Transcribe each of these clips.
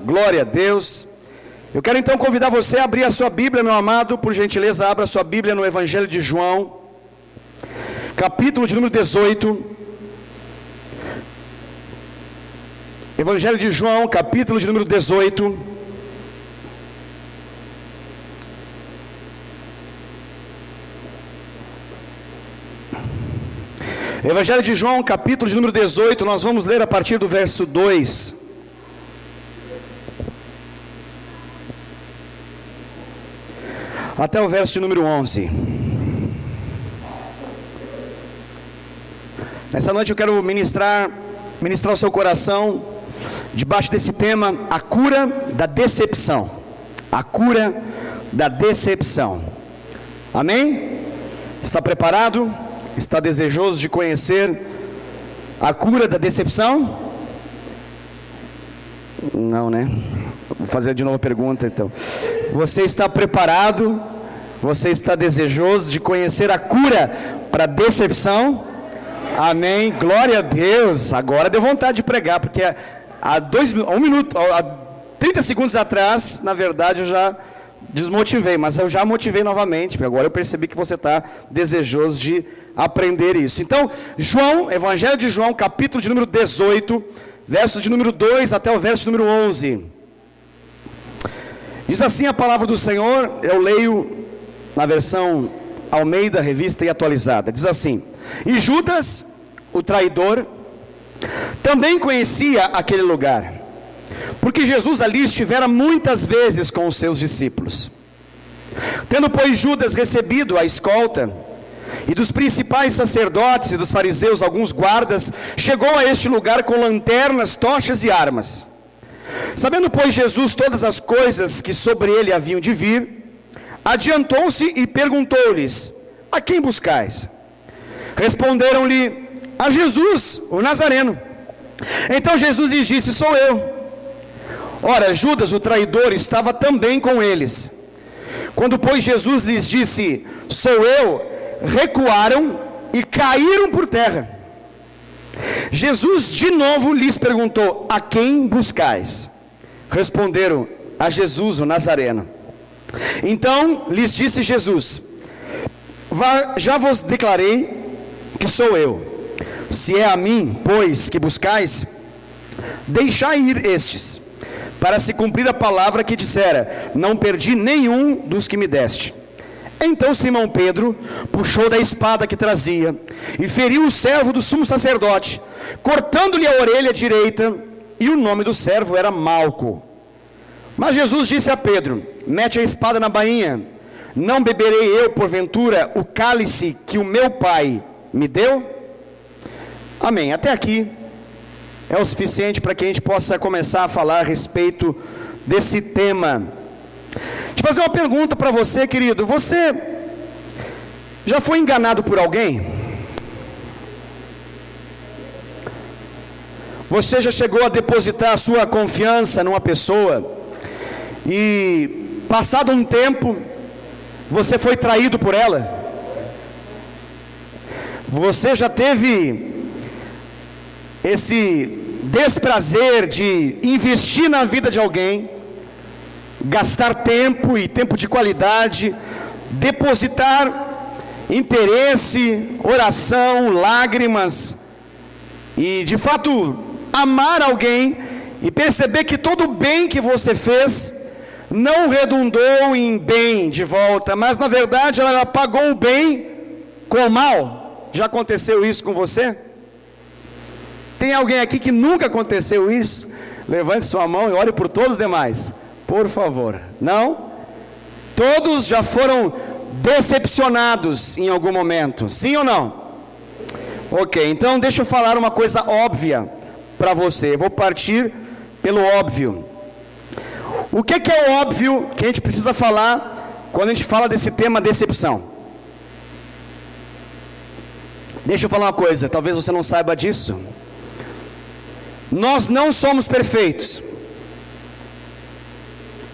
Glória a Deus. Eu quero então convidar você a abrir a sua Bíblia, meu amado. Por gentileza, abra a sua Bíblia no Evangelho de João, capítulo de número 18. Evangelho de João, capítulo de número 18. Evangelho de João, capítulo de número 18, nós vamos ler a partir do verso 2. Até o verso de número 11. Nessa noite eu quero ministrar o seu coração debaixo desse tema, a cura da decepção. A cura da decepção. Amém? Está preparado? Está desejoso de conhecer a cura da decepção? Não, né? Vou fazer de novo a pergunta então. Você está preparado? Você está desejoso de conhecer a cura para a decepção? Amém. Glória a Deus. Agora deu vontade de pregar, porque há 30 segundos atrás, na verdade, eu já desmotivei, mas eu já motivei novamente, porque agora eu percebi que você está desejoso de aprender isso. Então, João, Evangelho de João, capítulo de número 18, versos de número 2 até o verso de número 11. Diz assim a palavra do Senhor, eu leio na versão Almeida, revista e atualizada. Diz assim: E Judas, o traidor, também conhecia aquele lugar, porque Jesus ali estivera muitas vezes com os seus discípulos. Tendo, pois, Judas recebido a escolta, e dos principais sacerdotes e dos fariseus alguns guardas, chegou a este lugar com lanternas, tochas e armas. Sabendo, pois, Jesus todas as coisas que sobre ele haviam de vir, adiantou-se e perguntou-lhes: A quem buscais? Responderam-lhe: A Jesus, o Nazareno. Então Jesus lhes disse: Sou eu. Ora, Judas, o traidor, estava também com eles. Quando, pois, Jesus lhes disse: Sou eu, recuaram e caíram por terra. Jesus de novo lhes perguntou: A quem buscais? Responderam: A Jesus, o Nazareno. Então lhes disse Jesus: Já vos declarei que sou eu. Se é a mim, pois, que buscais, deixai ir estes, para se cumprir a palavra que dissera: Não perdi nenhum dos que me deste. Então Simão Pedro puxou da espada que trazia e feriu o servo do sumo sacerdote, cortando-lhe a orelha direita, e o nome do servo era Malco. Mas Jesus disse a Pedro: Mete a espada na bainha. Não beberei eu, porventura, o cálice que o meu Pai me deu? Amém. Até aqui é o suficiente para que a gente possa começar a falar a respeito desse tema. Deixa eu fazer uma pergunta para você, querido. Você já foi enganado por alguém? Você já chegou a depositar a sua confiança numa pessoa e, passado um tempo, você foi traído por ela? Você já teve esse desprazer de investir na vida de alguém, gastar tempo e tempo de qualidade, depositar interesse, oração, lágrimas, e de fato amar alguém e perceber que todo o bem que você fez não redundou em bem de volta, mas na verdade ela pagou o bem com o mal? Já aconteceu isso com você? Tem alguém aqui que nunca aconteceu isso? Levante sua mão e ore por todos os demais, por favor. Não? Todos já foram decepcionados em algum momento, sim ou não? Ok, então deixa eu falar uma coisa óbvia para você. Eu vou partir pelo óbvio. O que é o óbvio que a gente precisa falar quando a gente fala desse tema decepção? Deixa eu falar uma coisa, talvez você não saiba disso. Nós não somos perfeitos.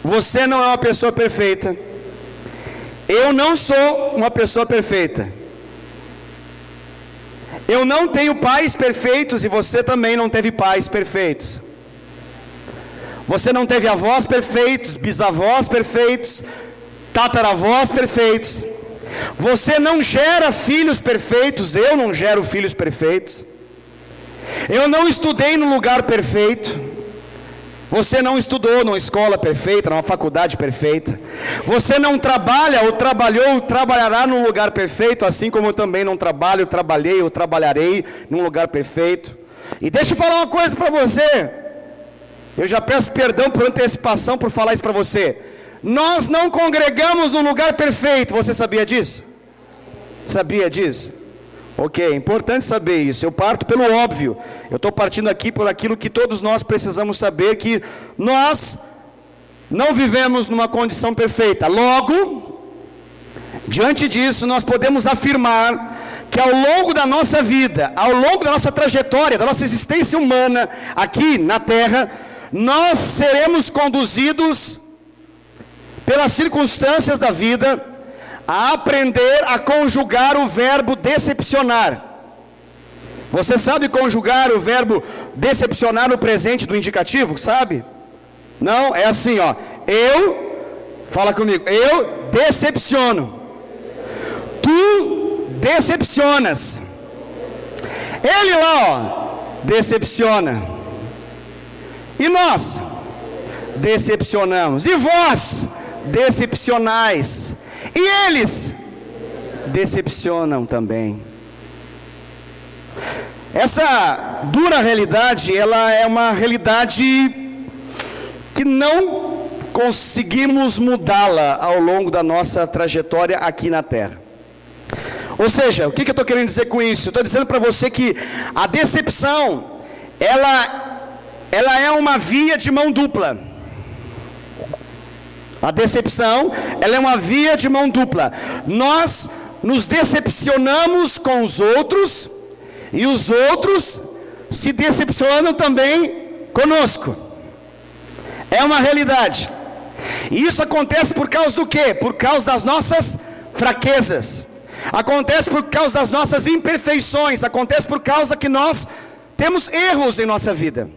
Você não é uma pessoa perfeita. Eu não sou uma pessoa perfeita. Eu não tenho pais perfeitos e você também não teve pais perfeitos. Você não teve avós perfeitos, bisavós perfeitos, tataravós perfeitos. Você não gera filhos perfeitos, eu não gero filhos perfeitos. Eu não estudei num lugar perfeito. Você não estudou numa escola perfeita, numa faculdade perfeita. Você não trabalha ou trabalhou ou trabalhará num lugar perfeito, assim como eu também não trabalho, trabalhei ou trabalharei num lugar perfeito. E deixa eu falar uma coisa para você. Eu já peço perdão por antecipação por falar isso para você. Nós não congregamos num lugar perfeito. Você sabia disso? Sabia disso? Ok, é importante saber isso. Eu parto pelo óbvio. Eu estou partindo aqui por aquilo que todos nós precisamos saber, que nós não vivemos numa condição perfeita. Logo, diante disso, nós podemos afirmar que ao longo da nossa vida, ao longo da nossa trajetória, da nossa existência humana aqui na Terra, nós seremos conduzidos pelas circunstâncias da vida a aprender a conjugar o verbo decepcionar. Você sabe conjugar o verbo decepcionar no presente do indicativo? Sabe? Não? É assim, ó. Fala comigo, eu decepciono. Tu decepcionas. Ele lá, ó, decepciona. E nós decepcionamos. E vós decepcionais. E eles decepcionam também. Essa dura realidade, ela é uma realidade que não conseguimos mudá-la ao longo da nossa trajetória aqui na Terra. Ou seja, o que eu estou querendo dizer com isso? Eu estou dizendo para você que a decepção, ela é uma via de mão dupla. A decepção, ela é uma via de mão dupla. Nós nos decepcionamos com os outros, e os outros se decepcionam também conosco. É uma realidade. E isso acontece por causa do quê? Por causa das nossas fraquezas. Acontece por causa das nossas imperfeições. Acontece por causa que nós temos erros em nossa vida.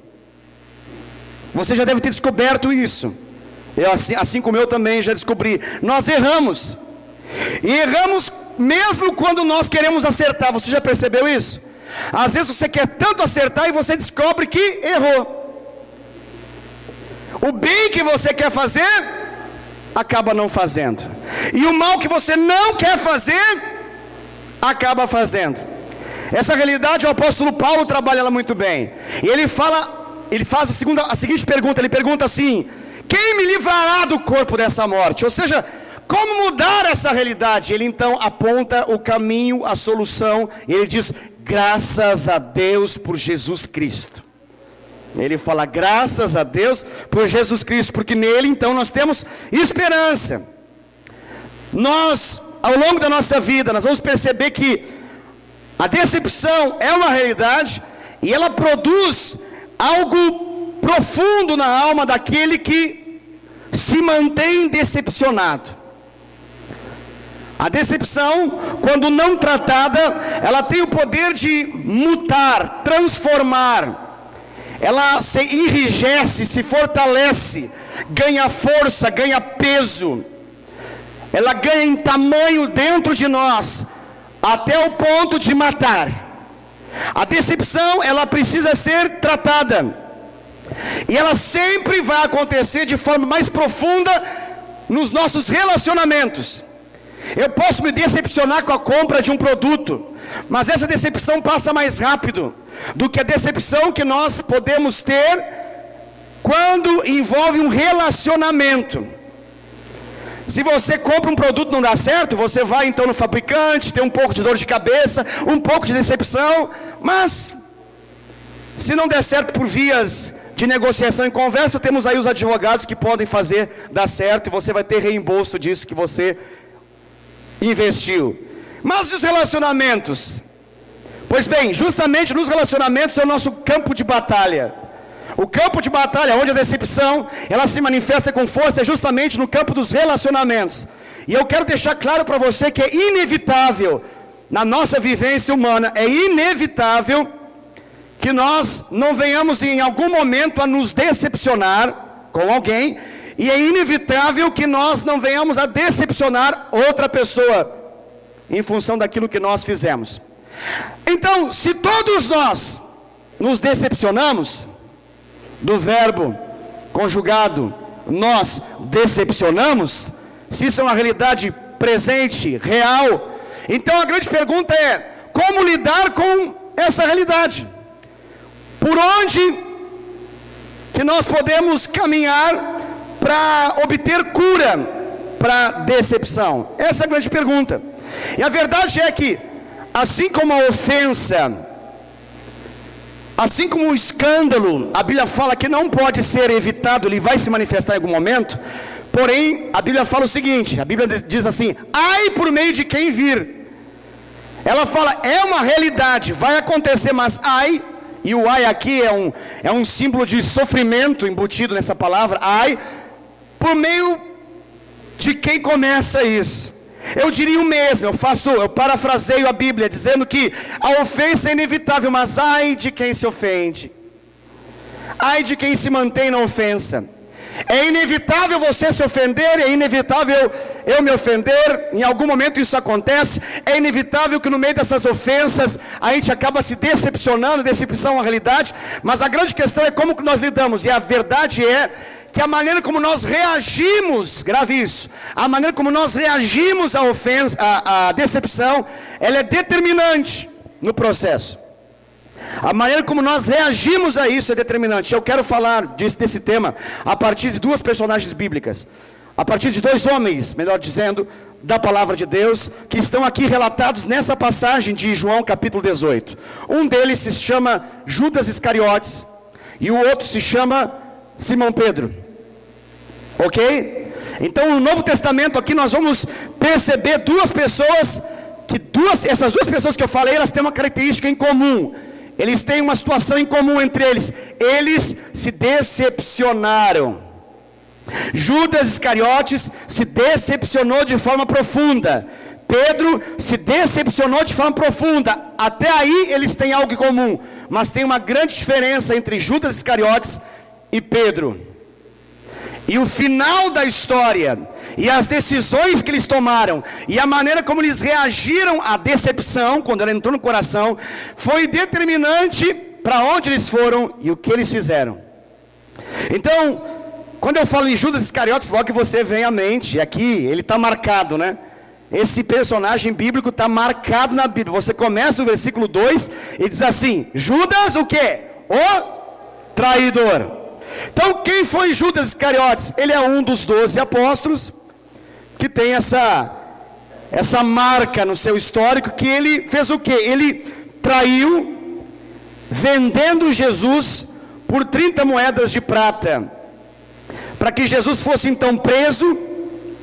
Você já deve ter descoberto isso. Eu, assim como eu também já descobri. Nós erramos. E erramos mesmo quando nós queremos acertar. Você já percebeu isso? Às vezes você quer tanto acertar e você descobre que errou. O bem que você quer fazer, acaba não fazendo. E o mal que você não quer fazer, acaba fazendo. Essa realidade o apóstolo Paulo trabalha ela muito bem. E ele faz a seguinte pergunta. Ele pergunta assim: quem me livrará do corpo dessa morte? Ou seja, como mudar essa realidade? Ele então aponta o caminho, a solução. E ele diz: graças a Deus por Jesus Cristo. Ele fala graças a Deus por Jesus Cristo, porque nele então nós temos esperança. Nós, ao longo da nossa vida, nós vamos perceber que a decepção é uma realidade e ela produz algo profundo na alma daquele que se mantém decepcionado. A decepção, quando não tratada, ela tem o poder de mutar, transformar. Ela se enrijece, se fortalece, ganha força, ganha peso. Ela ganha em tamanho dentro de nós, até o ponto de matar. A decepção, ela precisa ser tratada. E ela sempre vai acontecer de forma mais profunda nos nossos relacionamentos. Eu posso me decepcionar com a compra de um produto, mas essa decepção passa mais rápido do que a decepção que nós podemos ter quando envolve um relacionamento. Se você compra um produto e não dá certo, você vai então no fabricante, tem um pouco de dor de cabeça, um pouco de decepção, mas se não der certo por vias de negociação e conversa, temos aí os advogados que podem fazer dar certo e você vai ter reembolso disso que você investiu. Mas os relacionamentos? Pois bem, justamente nos relacionamentos é o nosso campo de batalha. O campo de batalha, onde a decepção, ela se manifesta com força, é justamente no campo dos relacionamentos. E eu quero deixar claro para você que é inevitável, na nossa vivência humana, é inevitável que nós não venhamos em algum momento a nos decepcionar com alguém, e é inevitável que nós não venhamos a decepcionar outra pessoa em função daquilo que nós fizemos. Então, se todos nós nos decepcionamos, do verbo conjugado, nós decepcionamos, se isso é uma realidade presente, real, então a grande pergunta é, como lidar com essa realidade? Por onde que nós podemos caminhar para obter cura para decepção? Essa é a grande pergunta. E a verdade é que, assim como a ofensa, assim como o escândalo, a Bíblia fala que não pode ser evitado, ele vai se manifestar em algum momento. Porém, a Bíblia fala o seguinte, a Bíblia diz assim, ai por meio de quem vir. Ela fala, é uma realidade, vai acontecer, mas ai, e o ai aqui é um símbolo de sofrimento embutido nessa palavra, ai, por meio de quem começa isso. Eu diria o mesmo, eu parafraseio a Bíblia, dizendo que a ofensa é inevitável, mas ai de quem se ofende, ai de quem se mantém na ofensa. É inevitável você se ofender, é inevitável eu me ofender, em algum momento isso acontece, é inevitável que no meio dessas ofensas a gente acaba se decepcionando, decepção é uma realidade, mas a grande questão é como que nós lidamos, e a verdade é que a maneira como nós reagimos, grave isso, a maneira como nós reagimos à ofensa, à decepção, ela é determinante no processo. A maneira como nós reagimos a isso é determinante. Eu quero falar desse tema a partir de duas personagens bíblicas, a partir de dois homens, melhor dizendo, da palavra de Deus, que estão aqui relatados nessa passagem de João capítulo 18. Um deles se chama Judas Iscariotes e o outro se chama Simão Pedro. Ok? Então no Novo Testamento aqui nós vamos perceber duas pessoas, essas duas pessoas que eu falei, elas têm uma característica em comum. Eles têm uma situação em comum entre eles. Eles se decepcionaram. Judas Iscariotes se decepcionou de forma profunda. Pedro se decepcionou de forma profunda. Até aí eles têm algo em comum. Mas tem uma grande diferença entre Judas Iscariotes e Pedro. E o final da história, e as decisões que eles tomaram, e a maneira como eles reagiram à decepção, quando ela entrou no coração, foi determinante para onde eles foram e o que eles fizeram. Então, quando eu falo em Judas Iscariotes, logo que você vem à mente, aqui ele está marcado, né? Esse personagem bíblico está marcado na Bíblia. Você começa o versículo 2 e diz assim, Judas o quê? O traidor. Então quem foi Judas Iscariotes? Ele é um dos 12 apóstolos, que tem essa marca no seu histórico, que ele fez o quê? Ele traiu, vendendo Jesus por 30 moedas de prata, para que Jesus fosse então preso,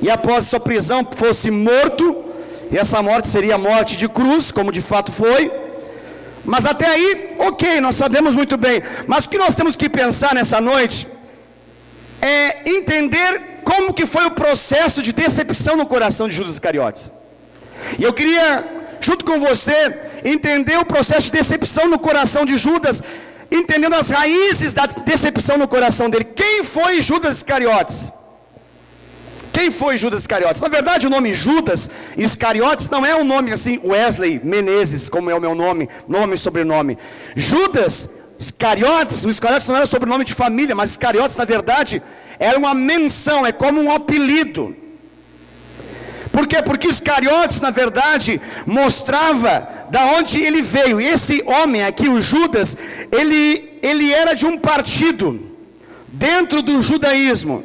e após sua prisão fosse morto, e essa morte seria a morte de cruz, como de fato foi. Mas até aí, ok, nós sabemos muito bem. Mas o que nós temos que pensar nessa noite é entender como que foi o processo de decepção no coração de Judas Iscariotes. E eu queria, junto com você, entender o processo de decepção no coração de Judas, entendendo as raízes da decepção no coração dele. Quem foi Judas Iscariotes? Quem foi Judas Iscariotes? Na verdade, o nome Judas Iscariotes não é um nome assim, Wesley Menezes, como é o meu nome e sobrenome. Judas Iscariotes, o Iscariotes não era sobrenome de família, mas Iscariotes, na verdade, era uma menção, é como um apelido. Por quê? Porque Iscariotes, na verdade, mostrava da onde ele veio. E esse homem aqui, o Judas, ele era de um partido dentro do judaísmo.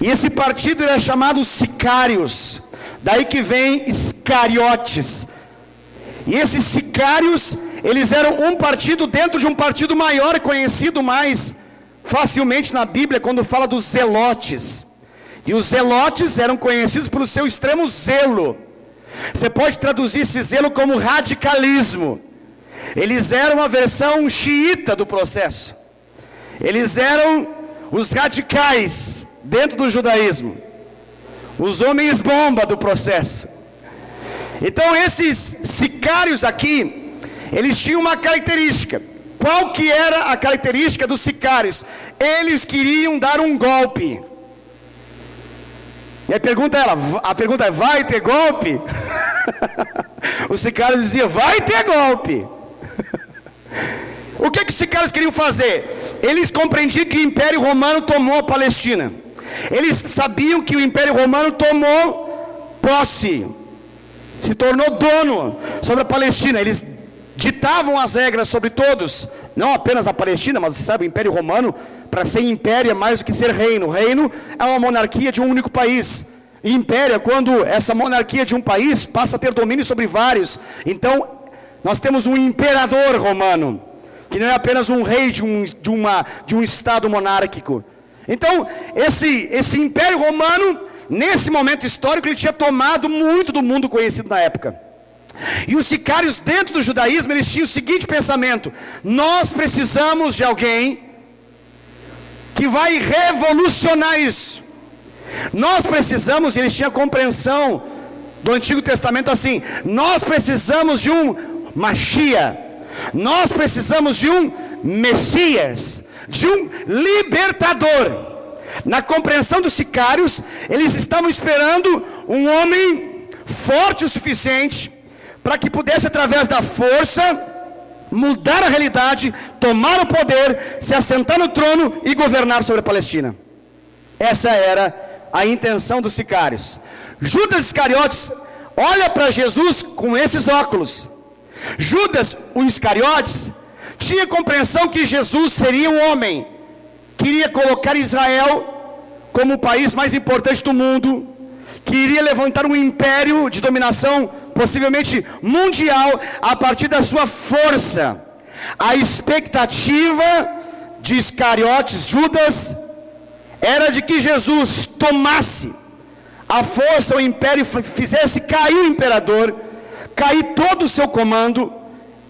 E esse partido era chamado Sicários, daí que vem Iscariotes. E esses Sicários, eles eram um partido dentro de um partido maior, conhecido mais facilmente na Bíblia, quando fala dos Zelotes. E os Zelotes eram conhecidos pelo seu extremo zelo. Você pode traduzir esse zelo como radicalismo. Eles eram a versão xiita do processo. Eles eram os radicais dentro do judaísmo, os homens bomba do processo. Então esses sicários aqui, eles tinham uma característica. Qual que era a característica dos sicários? Eles queriam dar um golpe. E a pergunta é, vai ter golpe? Os sicários diziam, vai ter golpe. O que os sicários queriam fazer? Eles compreendiam que o Império Romano tomou a Palestina. Eles sabiam que o Império Romano tomou posse, se tornou dono sobre a Palestina. Eles ditavam as regras sobre todos, não apenas a Palestina, mas você sabe, o Império Romano, para ser império é mais do que ser reino. Reino é uma monarquia de um único país. E império é quando essa monarquia de um país passa a ter domínio sobre vários. Então, nós temos um imperador romano, que não é apenas um rei de um estado monárquico. Então, esse Império Romano, nesse momento histórico, ele tinha tomado muito do mundo conhecido na época. E os sicários dentro do judaísmo, eles tinham o seguinte pensamento: nós precisamos de alguém que vai revolucionar isso. Nós precisamos, eles tinham compreensão do Antigo Testamento assim, nós precisamos de um Mashiach, nós precisamos de um Messias, de um libertador. Na compreensão dos sicários, eles estavam esperando um homem forte o suficiente para que pudesse, através da força, mudar a realidade, tomar o poder, se assentar no trono e governar sobre a Palestina. Essa era a intenção dos sicários. Judas Iscariotes olha para Jesus com esses óculos. Judas, o Iscariotes, tinha compreensão que Jesus seria um homem, queria colocar Israel como o país mais importante do mundo, que iria levantar um império de dominação, possivelmente mundial, a partir da sua força. A expectativa de Iscariotes, Judas, era de que Jesus tomasse a força, o império, fizesse cair o imperador, cair todo o seu comando,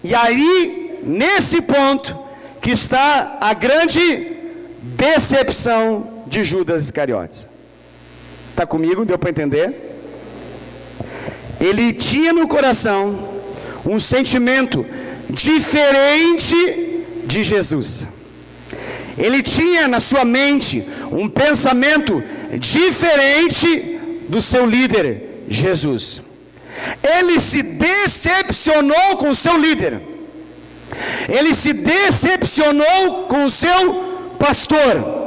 e aí, nesse ponto, que está a grande decepção de Judas Iscariotes. Está comigo? Deu para entender? Ele tinha no coração um sentimento diferente de Jesus. Ele tinha na sua mente um pensamento diferente do seu líder, Jesus. Ele se decepcionou com o seu líder. Ele se decepcionou com o seu pastor,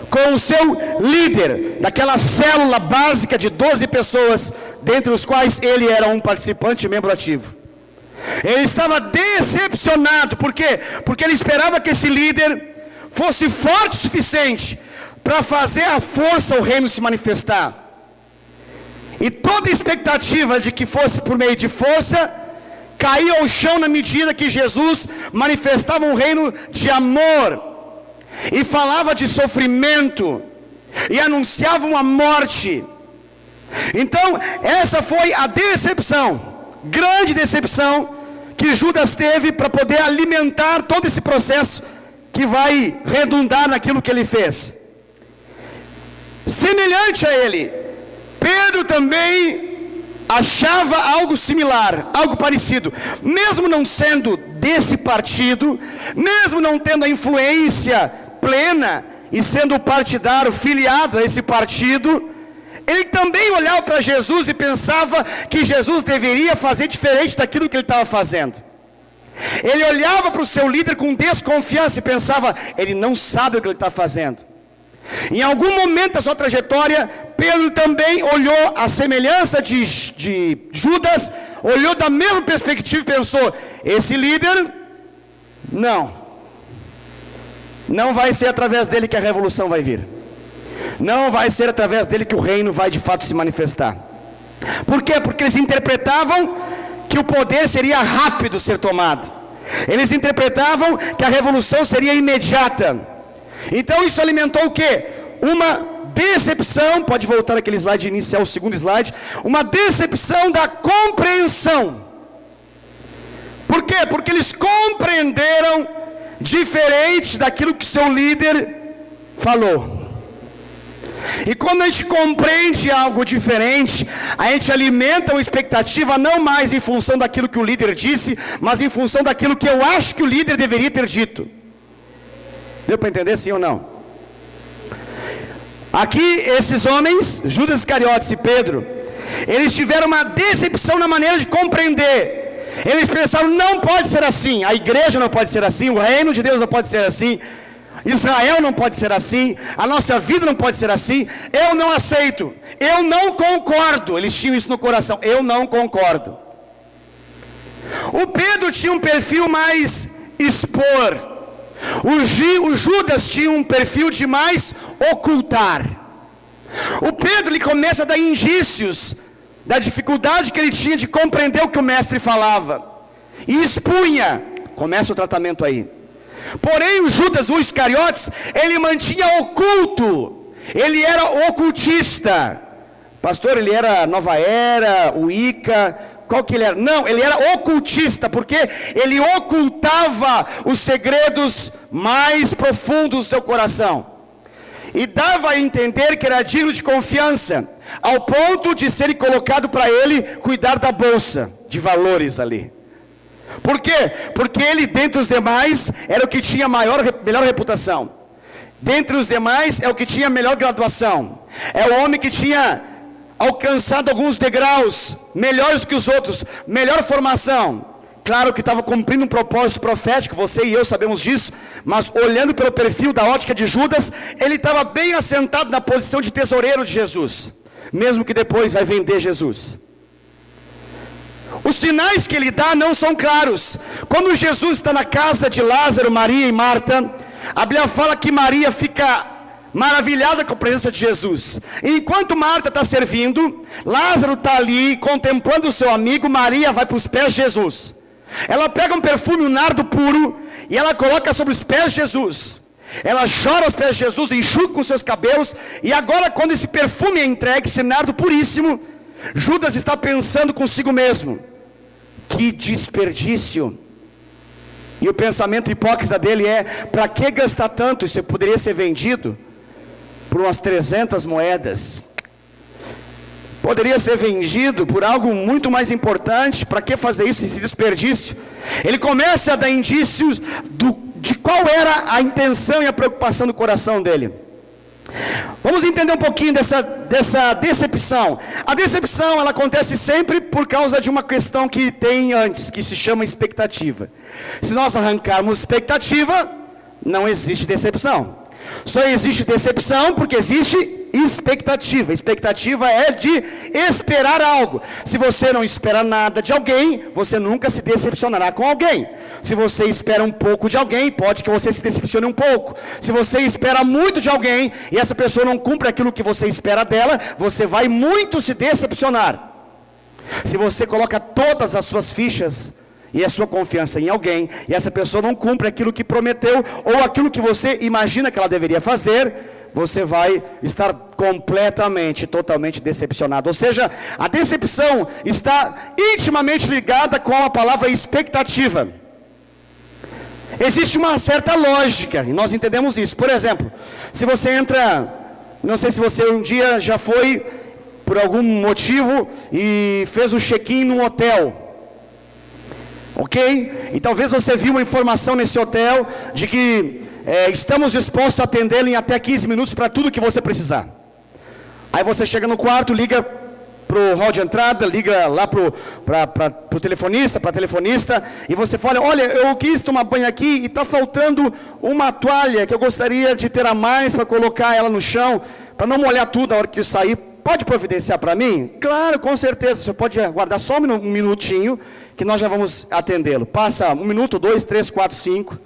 com o seu líder, daquela célula básica de 12 pessoas, dentre os quais ele era um participante e membro ativo. Ele estava decepcionado, por quê? Porque ele esperava que esse líder fosse forte o suficiente para fazer a força o reino se manifestar. E toda a expectativa de que fosse por meio de força caía ao chão na medida que Jesus manifestava um reino de amor e falava de sofrimento e anunciava uma morte. Então essa foi a decepção, grande decepção que Judas teve para poder alimentar todo esse processo que vai redundar naquilo que ele fez. Semelhante a ele, Pedro também achava algo similar, algo parecido, mesmo não sendo desse partido, mesmo não tendo a influência plena e sendo partidário, filiado a esse partido, ele também olhava para Jesus e pensava que Jesus deveria fazer diferente daquilo que ele estava fazendo. Ele olhava para o seu líder com desconfiança e pensava, ele não sabe o que ele está fazendo. Em algum momento da sua trajetória, Pedro também olhou a semelhança de Judas, olhou da mesma perspectiva e pensou, esse líder, não vai ser através dele que a revolução vai vir. Não vai ser através dele que o reino vai de fato se manifestar. Por quê? Porque eles interpretavam que o poder seria rápido ser tomado. Eles interpretavam que a revolução seria imediata. Então isso alimentou o quê? Uma decepção, pode voltar aquele slide inicial, o segundo slide, uma decepção da compreensão. Por quê? Porque eles compreenderam diferente daquilo que seu líder falou. E quando a gente compreende algo diferente, a gente alimenta uma expectativa não mais em função daquilo que o líder disse, mas em função daquilo que eu acho que o líder deveria ter dito. Deu para entender sim ou não? Aqui esses homens, Judas Iscariotes e Pedro, eles tiveram uma decepção na maneira de compreender. Eles pensaram, não pode ser assim, a igreja não pode ser assim, o reino de Deus não pode ser assim, Israel não pode ser assim, a nossa vida não pode ser assim, eu não aceito, eu não concordo. Eles tinham isso no coração, eu não concordo. O Pedro tinha um perfil mais expor, o Judas tinha um perfil de mais ocultar. O Pedro, ele começa a dar indícios da dificuldade que ele tinha de compreender o que o mestre falava, e expunha. Começa o tratamento aí. Porém o Judas, o Iscariotes, ele mantinha oculto, ele era ocultista. Pastor, ele era Nova Era, Wicca, qual que ele era? Não, ele era ocultista, porque ele ocultava os segredos mais profundos do seu coração, e dava a entender que era digno de confiança, ao ponto de ser colocado para ele cuidar da bolsa de valores ali. Por quê? Porque ele, dentre os demais, era o que tinha melhor reputação. Dentre os demais, é o que tinha melhor graduação. É o homem que tinha alcançado alguns degraus melhores do que os outros, melhor formação. Claro que estava cumprindo um propósito profético, você e eu sabemos disso, mas olhando pelo perfil da ótica de Judas, ele estava bem assentado na posição de tesoureiro de Jesus, mesmo que depois vai vender Jesus. Os sinais que ele dá não são claros. Quando Jesus está na casa de Lázaro, Maria e Marta, a Bíblia fala que Maria fica maravilhada com a presença de Jesus. E enquanto Marta está servindo, Lázaro está ali contemplando o seu amigo, Maria vai para os pés de Jesus. Ela pega um perfume, um nardo puro, e ela coloca sobre os pés de Jesus. Ela chora aos pés de Jesus, enxuga com seus cabelos, e agora quando esse perfume é entregue, esse nardo puríssimo, Judas está pensando consigo mesmo, que desperdício. E o pensamento hipócrita dele é, para que gastar tanto? Isso poderia ser vendido por umas 300 moedas. Poderia ser vendido por algo muito mais importante. Para que fazer isso, esse desperdício? Ele começa a dar indícios de qual era a intenção e a preocupação do coração dele. Vamos entender um pouquinho dessa decepção. A decepção, ela acontece sempre por causa de uma questão que tem antes, que se chama expectativa. Se nós arrancarmos expectativa, não existe decepção. Só existe decepção porque existe expectativa. Expectativa é de esperar algo. Se você não espera nada de alguém, você nunca se decepcionará com alguém. Se você espera um pouco de alguém, pode que você se decepcione um pouco. Se você espera muito de alguém e essa pessoa não cumpre aquilo que você espera dela, você vai muito se decepcionar. Se você coloca todas as suas fichas e a sua confiança em alguém, e essa pessoa não cumpre aquilo que prometeu, ou aquilo que você imagina que ela deveria fazer, você vai estar completamente, totalmente decepcionado. Ou seja, a decepção está intimamente ligada com a palavra expectativa. Existe uma certa lógica, e nós entendemos isso. Por exemplo, se você entra, não sei se você um dia já foi, por algum motivo, e fez o check-in num hotel, ok? E talvez você viu uma informação nesse hotel, de que estamos dispostos a atendê-lo em até 15 minutos para tudo que você precisar. Aí você chega no quarto, liga para o hall de entrada, liga lá para o telefonista, para a telefonista, e você fala, olha, eu quis tomar banho aqui e está faltando uma toalha que eu gostaria de ter a mais para colocar ela no chão, para não molhar tudo na hora que eu sair. Pode providenciar para mim? Claro, com certeza, você pode aguardar só um minutinho, que nós já vamos atendê-lo. Passa 1 minuto, 2, 3, 4, 5,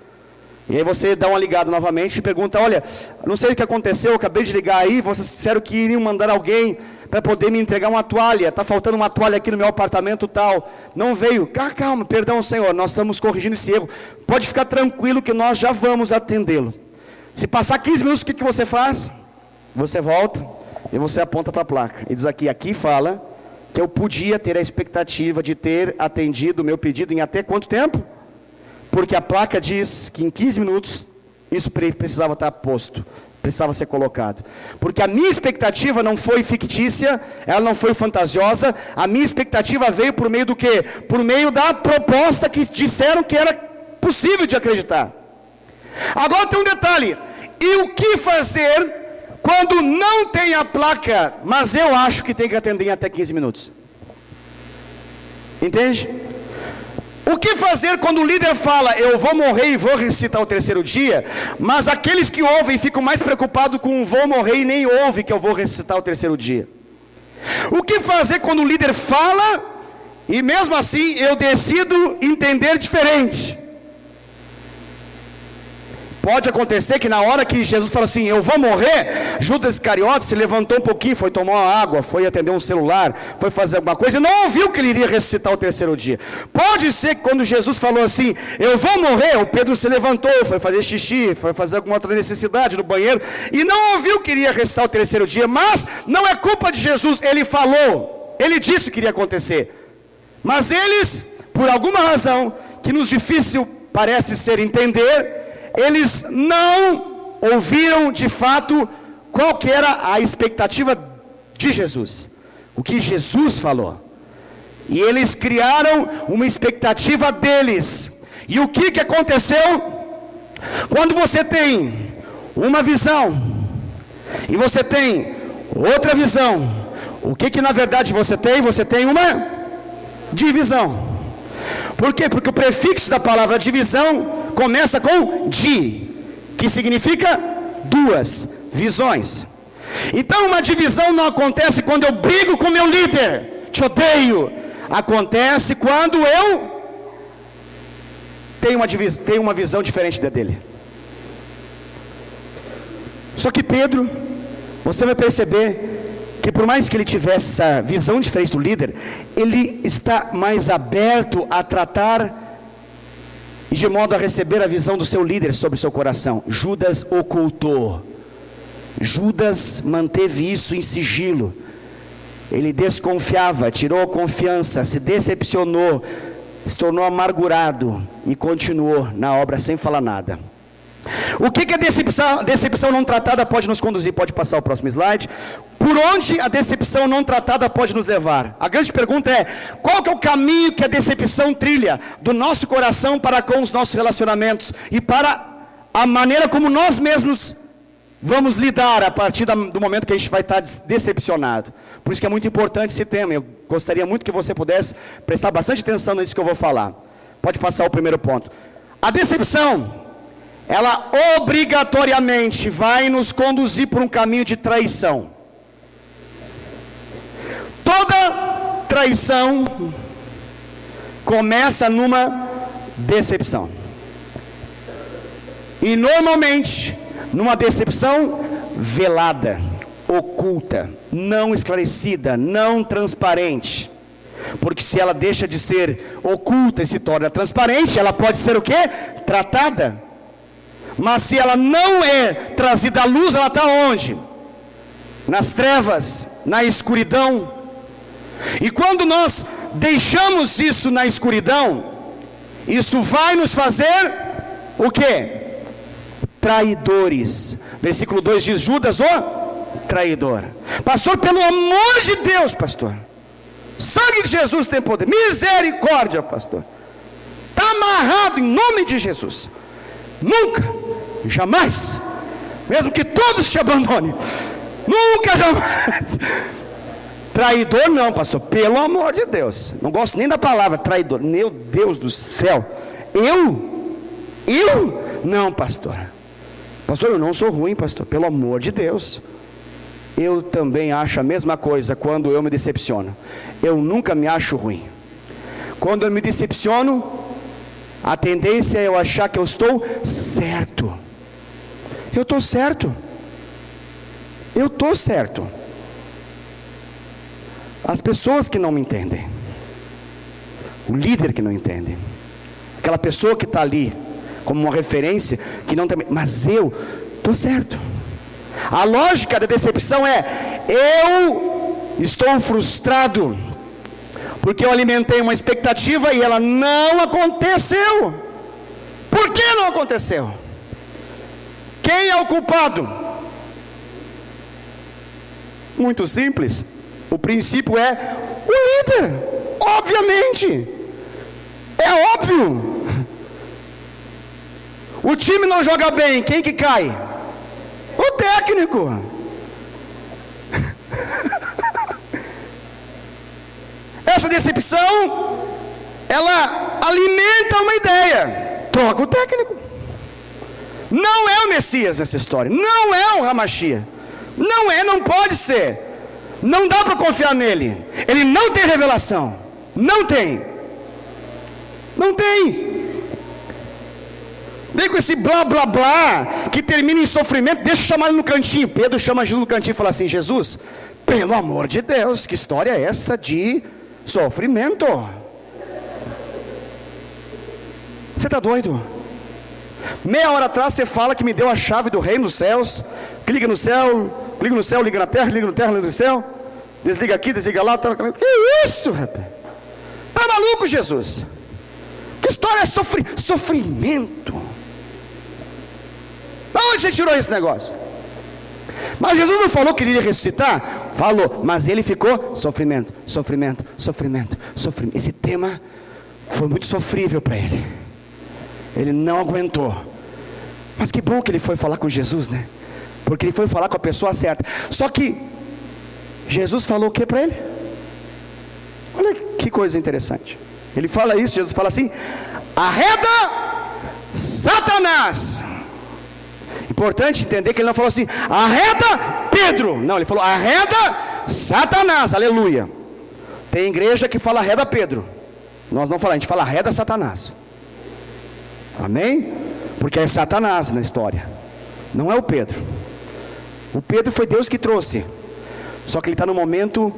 e aí você dá uma ligada novamente e pergunta, olha, não sei o que aconteceu, eu acabei de ligar aí, vocês disseram que iriam mandar alguém para poder me entregar uma toalha, está faltando uma toalha aqui no meu apartamento tal, não veio. Calma, perdão senhor, nós estamos corrigindo esse erro, pode ficar tranquilo que nós já vamos atendê-lo. Se passar 15 minutos, o que você faz? Você volta e você aponta para a placa, e diz aqui fala que eu podia ter a expectativa de ter atendido o meu pedido em até quanto tempo? Porque a placa diz que em 15 minutos isso precisava estar posto. precisava ser colocado. Porque a minha expectativa não foi fictícia, ela não foi fantasiosa, a minha expectativa veio por meio do quê? Por meio da proposta que disseram que era possível de acreditar. Agora tem um detalhe, e o que fazer quando não tem a placa, mas eu acho que tem que atender em até 15 minutos? Entende? O que fazer quando o líder fala, eu vou morrer e vou ressuscitar o terceiro dia, mas aqueles que ouvem ficam mais preocupados com vou morrer e nem ouvem que eu vou ressuscitar o terceiro dia? O que fazer quando o líder fala e mesmo assim eu decido entender diferente? Pode acontecer que na hora que Jesus fala assim, eu vou morrer, Judas Iscariote se levantou um pouquinho, foi tomar uma água, foi atender um celular, foi fazer alguma coisa e não ouviu que ele iria ressuscitar o terceiro dia. Pode ser que quando Jesus falou assim, eu vou morrer, o Pedro se levantou, foi fazer xixi, foi fazer alguma outra necessidade no banheiro e não ouviu que iria ressuscitar o terceiro dia, mas não é culpa de Jesus, ele falou, ele disse o que iria acontecer. Mas eles, por alguma razão, que nos difícil parece ser entender, eles não ouviram de fato qual que era a expectativa de Jesus, o que Jesus falou, e eles criaram uma expectativa deles. E o que aconteceu? Quando você tem uma visão e você tem outra visão, o que na verdade você tem? Você tem uma divisão. Por quê? Porque o prefixo da palavra divisão começa com di, que significa duas visões. Então uma divisão não acontece quando eu brigo com meu líder, te odeio. Acontece quando eu tenho uma visão diferente da dele. Só que Pedro, você vai perceber que por mais que ele tivesse essa visão diferente do líder, ele está mais aberto a tratar e de modo a receber a visão do seu líder sobre seu coração. Judas ocultou, Judas manteve isso em sigilo, ele desconfiava, tirou a confiança, se decepcionou, se tornou amargurado e continuou na obra sem falar nada. O que a decepção não tratada pode nos conduzir? Pode passar o próximo slide. Por onde a decepção não tratada pode nos levar? A grande pergunta é, qual que é o caminho que a decepção trilha do nosso coração para com os nossos relacionamentos e para a maneira como nós mesmos vamos lidar a partir do momento que a gente vai estar decepcionado? Por isso que é muito importante esse tema. Eu gostaria muito que você pudesse prestar bastante atenção nisso que eu vou falar. Pode passar o primeiro ponto. A decepção, ela obrigatoriamente vai nos conduzir por um caminho de traição. Toda traição começa numa decepção. E normalmente, numa decepção velada, oculta, não esclarecida, não transparente. Porque se ela deixa de ser oculta e se torna transparente, ela pode ser o quê? Tratada. Mas se ela não é trazida à luz, ela está onde? Nas trevas, na escuridão. E quando nós deixamos isso na escuridão, isso vai nos fazer o quê? Traidores. Versículo 2 diz, Judas, o traidor. Pastor, pelo amor de Deus, pastor, sangue de Jesus tem poder, misericórdia, pastor, está amarrado em nome de Jesus. Nunca, jamais, mesmo que todos te abandonem, nunca, jamais. Traidor não, pastor, pelo amor de Deus, não gosto nem da palavra traidor, meu Deus do céu, eu, não, pastor, eu não sou ruim, pastor, pelo amor de Deus. Eu também acho a mesma coisa quando eu me decepciono, eu nunca me acho ruim. Quando eu me decepciono, a tendência é eu achar que eu estou certo. Eu estou certo. As pessoas que não me entendem, o líder que não entende, aquela pessoa que está ali como uma referência, que não tem, mas eu estou certo. A lógica da decepção é, eu estou frustrado, porque eu alimentei uma expectativa e ela não aconteceu. Por que não aconteceu? Quem é o culpado? Muito simples. O princípio é o líder. Obviamente. É óbvio. O time não joga bem, quem que cai? O técnico. Essa decepção, ela alimenta uma ideia. Troca o técnico. Não é o Messias nessa história. Não é o Hamashia. Não é, não pode ser. Não dá para confiar nele. Ele não tem revelação. Não tem. Não tem. Vem com esse blá blá blá que termina em sofrimento. Deixa eu chamar ele no cantinho. Pedro chama Jesus no cantinho e fala assim: Jesus, pelo amor de Deus, que história é essa de sofrimento? Você está doido? Meia hora atrás você fala que me deu a chave do reino dos céus, que liga no céu, liga na terra, liga no terra, liga no céu, desliga aqui, desliga lá, tá... Que isso, rapaz? Tá maluco, Jesus? Que história é sofrimento? Da onde você tirou esse negócio? Mas Jesus não falou que ele iria ressuscitar? Falou, mas ele ficou sofrimento. Esse tema foi muito sofrível para ele. Ele não aguentou. Mas que bom que ele foi falar com Jesus, né? Porque ele foi falar com a pessoa certa. Só que Jesus falou o que para ele? Olha que coisa interessante. Ele fala isso, Jesus fala assim: arreda Satanás. Importante entender que ele não falou assim: arreda Pedro. Não, ele falou: arreda Satanás. Aleluia. Tem igreja que fala arreda Pedro. Nós não falamos, a gente fala arreda Satanás. Amém? Porque é Satanás na história. Não é o Pedro. O Pedro foi Deus que trouxe. Só que ele está no momento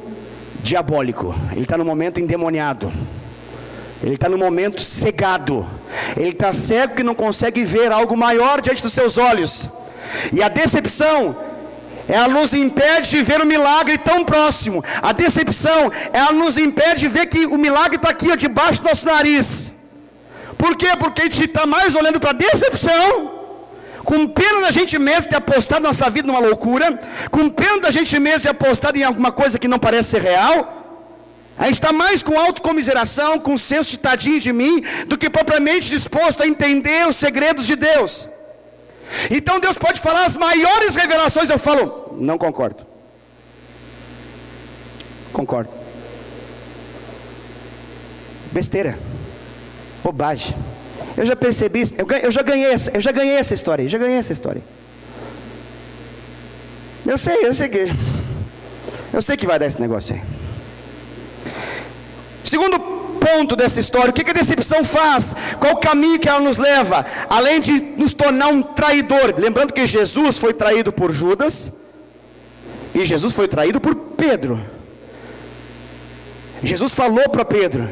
diabólico. Ele está no momento endemoniado. Ele está no momento cegado. Ele está cego que não consegue ver algo maior diante dos seus olhos. E a decepção, ela nos impede de ver o milagre tão próximo. A decepção, ela nos impede de ver que o milagre está aqui, ó, debaixo do nosso nariz. Por quê? Porque a gente está mais olhando para a decepção, com pena da gente mesmo ter apostado nossa vida numa loucura, com pena da gente mesmo ter apostado em alguma coisa que não parece ser real. A gente está mais com autocomiseração, com senso de tadinho de mim, do que propriamente disposto a entender os segredos de Deus. Então Deus pode falar as maiores revelações, eu falo, não concordo. Concordo. Besteira. Bobagem. Eu já percebi isso, eu já ganhei essa história. Eu sei que vai dar esse negócio aí. Segundo ponto dessa história, o que a decepção faz? Qual o caminho que ela nos leva? Além de nos tornar um traidor. Lembrando que Jesus foi traído por Judas, e Jesus foi traído por Pedro. Jesus falou para Pedro,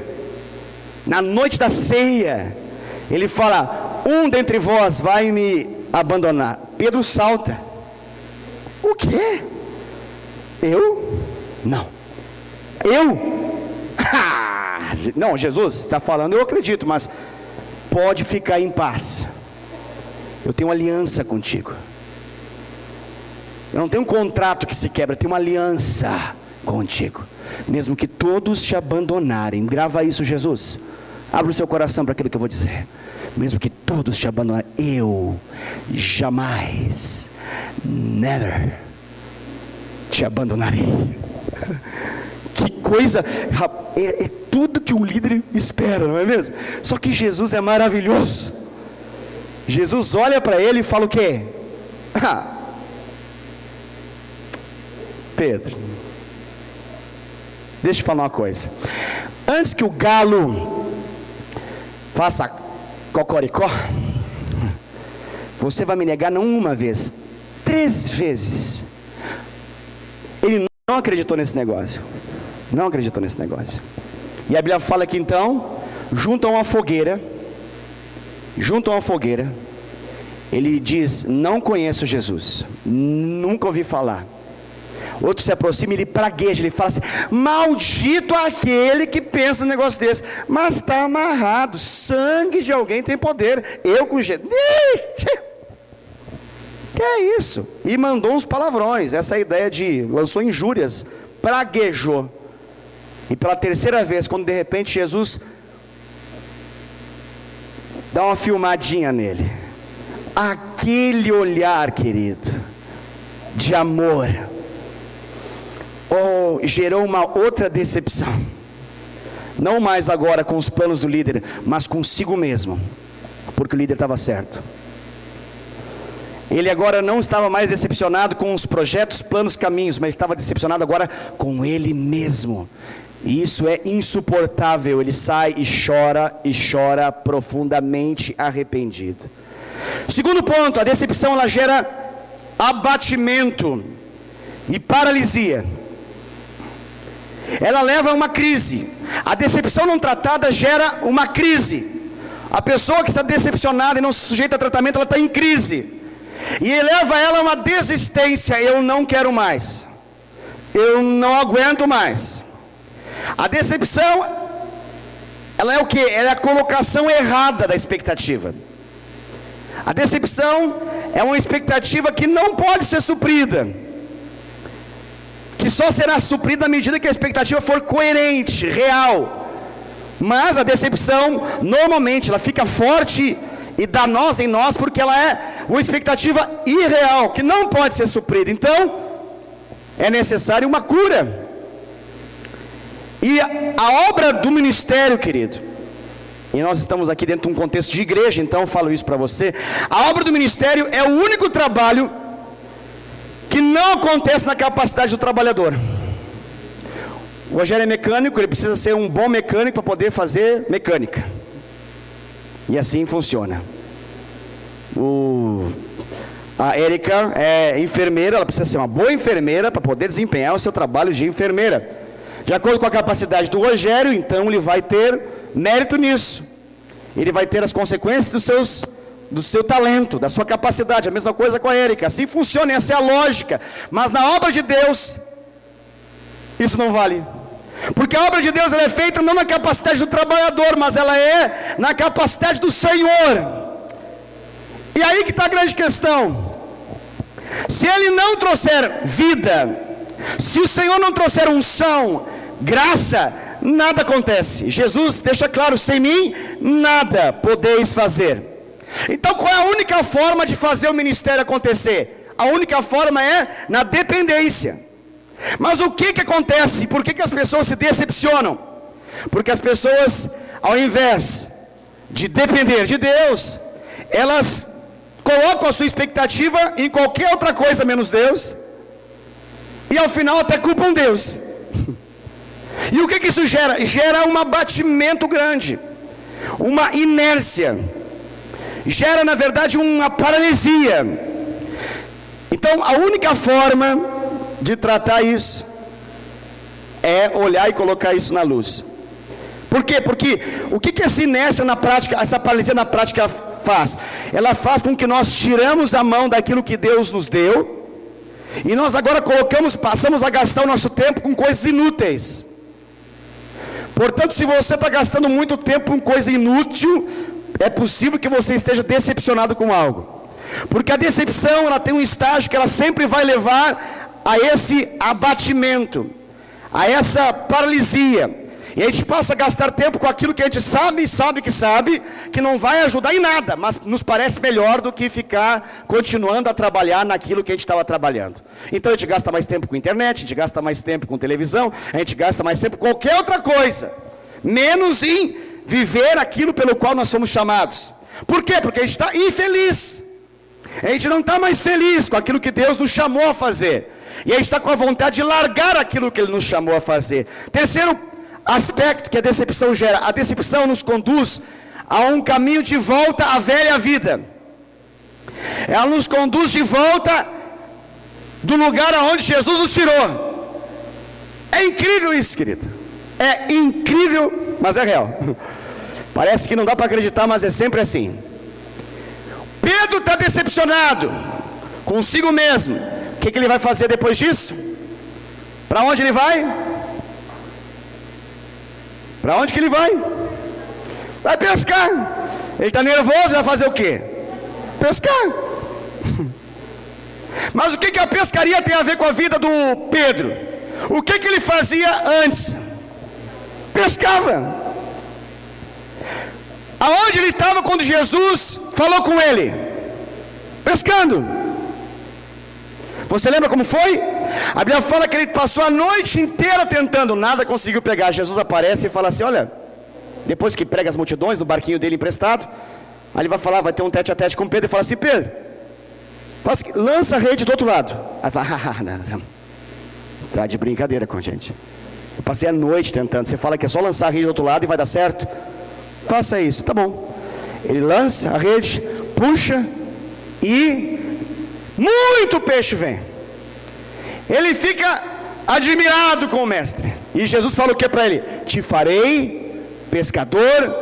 na noite da ceia, ele fala: um dentre vós vai me abandonar. Pedro salta. O quê? Eu? Não. Eu? Não, Jesus está falando, eu acredito, mas pode ficar em paz. Eu tenho uma aliança contigo. Eu não tenho um contrato que se quebra, eu tenho uma aliança contigo. Mesmo que todos te abandonarem, grava isso, Jesus. Abre o seu coração para aquilo que eu vou dizer. Mesmo que todos te abandonarem, eu jamais, never, te abandonarei. Que coisa, é tudo que um líder espera, não é mesmo? Só que Jesus é maravilhoso. Jesus olha para ele e fala o quê? Pedro, deixa eu falar uma coisa. Antes que o galo faça cocoricó, você vai me negar não uma vez, 3 vezes. Ele não acreditou nesse negócio. Não acreditou nesse negócio. E a Bíblia fala que então, junto a uma fogueira, ele diz: não conheço Jesus, nunca ouvi falar. Outro se aproxima e ele pragueja, ele fala assim: maldito aquele que pensa num negócio desse. Mas está amarrado, sangue de alguém tem poder. Eu com jeito. Que que é isso? E mandou uns palavrões, essa ideia de, lançou injúrias, praguejou. E pela terceira vez, quando de repente Jesus dá uma filmadinha nele, aquele olhar, querido, de amor, gerou uma outra decepção. Não mais agora com os planos do líder, mas consigo mesmo, porque o líder estava certo. Ele agora não estava mais decepcionado com os projetos, planos, caminhos, mas ele estava decepcionado agora com ele mesmo. E isso é insuportável. Ele sai e chora profundamente arrependido. Segundo ponto, a decepção ela gera abatimento e paralisia. Ela leva a uma crise. A decepção não tratada gera uma crise. A pessoa que está decepcionada e não se sujeita a tratamento, ela está em crise. E leva ela a uma desistência. Eu não quero mais. Eu não aguento mais. A decepção, ela é o quê? Ela é a colocação errada da expectativa. A decepção é uma expectativa que não pode ser suprida, que só será suprida à medida que a expectativa for coerente, real. Mas a decepção, normalmente, ela fica forte e danosa em nós, porque ela é uma expectativa irreal, que não pode ser suprida. Então, é necessária uma cura. E a obra do ministério, querido, e nós estamos aqui dentro de um contexto de igreja, então eu falo isso para você. A obra do ministério é o único trabalho que não acontece na capacidade do trabalhador. O Rogério é mecânico, ele precisa ser um bom mecânico para poder fazer mecânica. E assim funciona. A Érica é enfermeira, ela precisa ser uma boa enfermeira para poder desempenhar o seu trabalho de enfermeira. De acordo com a capacidade do Rogério, então ele vai ter mérito nisso. Ele vai ter as consequências do seu talento, da sua capacidade. A mesma coisa com a Érica. Assim funciona, essa é a lógica. Mas na obra de Deus, isso não vale. Porque a obra de Deus ela é feita não na capacidade do trabalhador, mas ela é na capacidade do Senhor. E aí que está a grande questão. Se Ele não trouxer vida, se o Senhor não trouxer unção, graça, nada acontece. Jesus deixa claro, sem mim, nada podeis fazer. Então qual é a única forma de fazer o ministério acontecer? A única forma é na dependência. Mas o que acontece? Por que as pessoas se decepcionam? Porque as pessoas, ao invés de depender de Deus, elas colocam a sua expectativa em qualquer outra coisa menos Deus, e ao final até culpam Deus. E o que isso gera? Gera um abatimento grande, uma inércia, gera na verdade uma paralisia. Então a única forma de tratar isso é olhar e colocar isso na luz. Por quê? Porque o que essa inércia na prática, essa paralisia na prática faz? Ela faz com que nós tiramos a mão daquilo que Deus nos deu, e nós agora passamos a gastar o nosso tempo com coisas inúteis. Portanto, se você está gastando muito tempo com coisa inútil, é possível que você esteja decepcionado com algo. Porque a decepção, ela tem um estágio que ela sempre vai levar a esse abatimento, a essa paralisia. E a gente passa a gastar tempo com aquilo que a gente sabe que não vai ajudar em nada, mas nos parece melhor do que ficar continuando a trabalhar naquilo que a gente estava trabalhando. Então a gente gasta mais tempo com internet, a gente gasta mais tempo com televisão, a gente gasta mais tempo com qualquer outra coisa, menos em viver aquilo pelo qual nós somos chamados. Por quê? Porque a gente está infeliz. A gente não está mais feliz com aquilo que Deus nos chamou a fazer. E a gente está com a vontade de largar aquilo que Ele nos chamou a fazer. Terceiro aspecto que a decepção gera: a decepção nos conduz a um caminho de volta à velha vida. Ela nos conduz de volta do lugar aonde Jesus nos tirou. É incrível isso, querido. É incrível, mas é real. Parece que não dá para acreditar, mas é sempre assim. Pedro está decepcionado consigo mesmo. O que ele vai fazer depois disso? Para onde ele vai? Para onde que ele vai? Vai pescar. Ele está nervoso, vai fazer o quê? Pescar. Mas o que a pescaria tem a ver com a vida do Pedro? O que ele fazia antes? Pescava. Aonde ele estava quando Jesus falou com ele? Pescando. Você lembra como foi? A Bíblia fala que ele passou a noite inteira tentando, nada conseguiu pegar. Jesus aparece e fala assim: olha, depois que prega as multidões no barquinho dele emprestado, aí ele vai falar, vai ter um tete a tete com Pedro e fala assim: Pedro, lança a rede do outro lado. Aí fala: não, tá de brincadeira com a gente. Eu passei a noite tentando. Você fala que é só lançar a rede do outro lado e vai dar certo? Faça isso, tá bom. Ele lança a rede, puxa e muito peixe vem. Ele fica admirado com o mestre. E Jesus fala o que para ele? Te farei pescador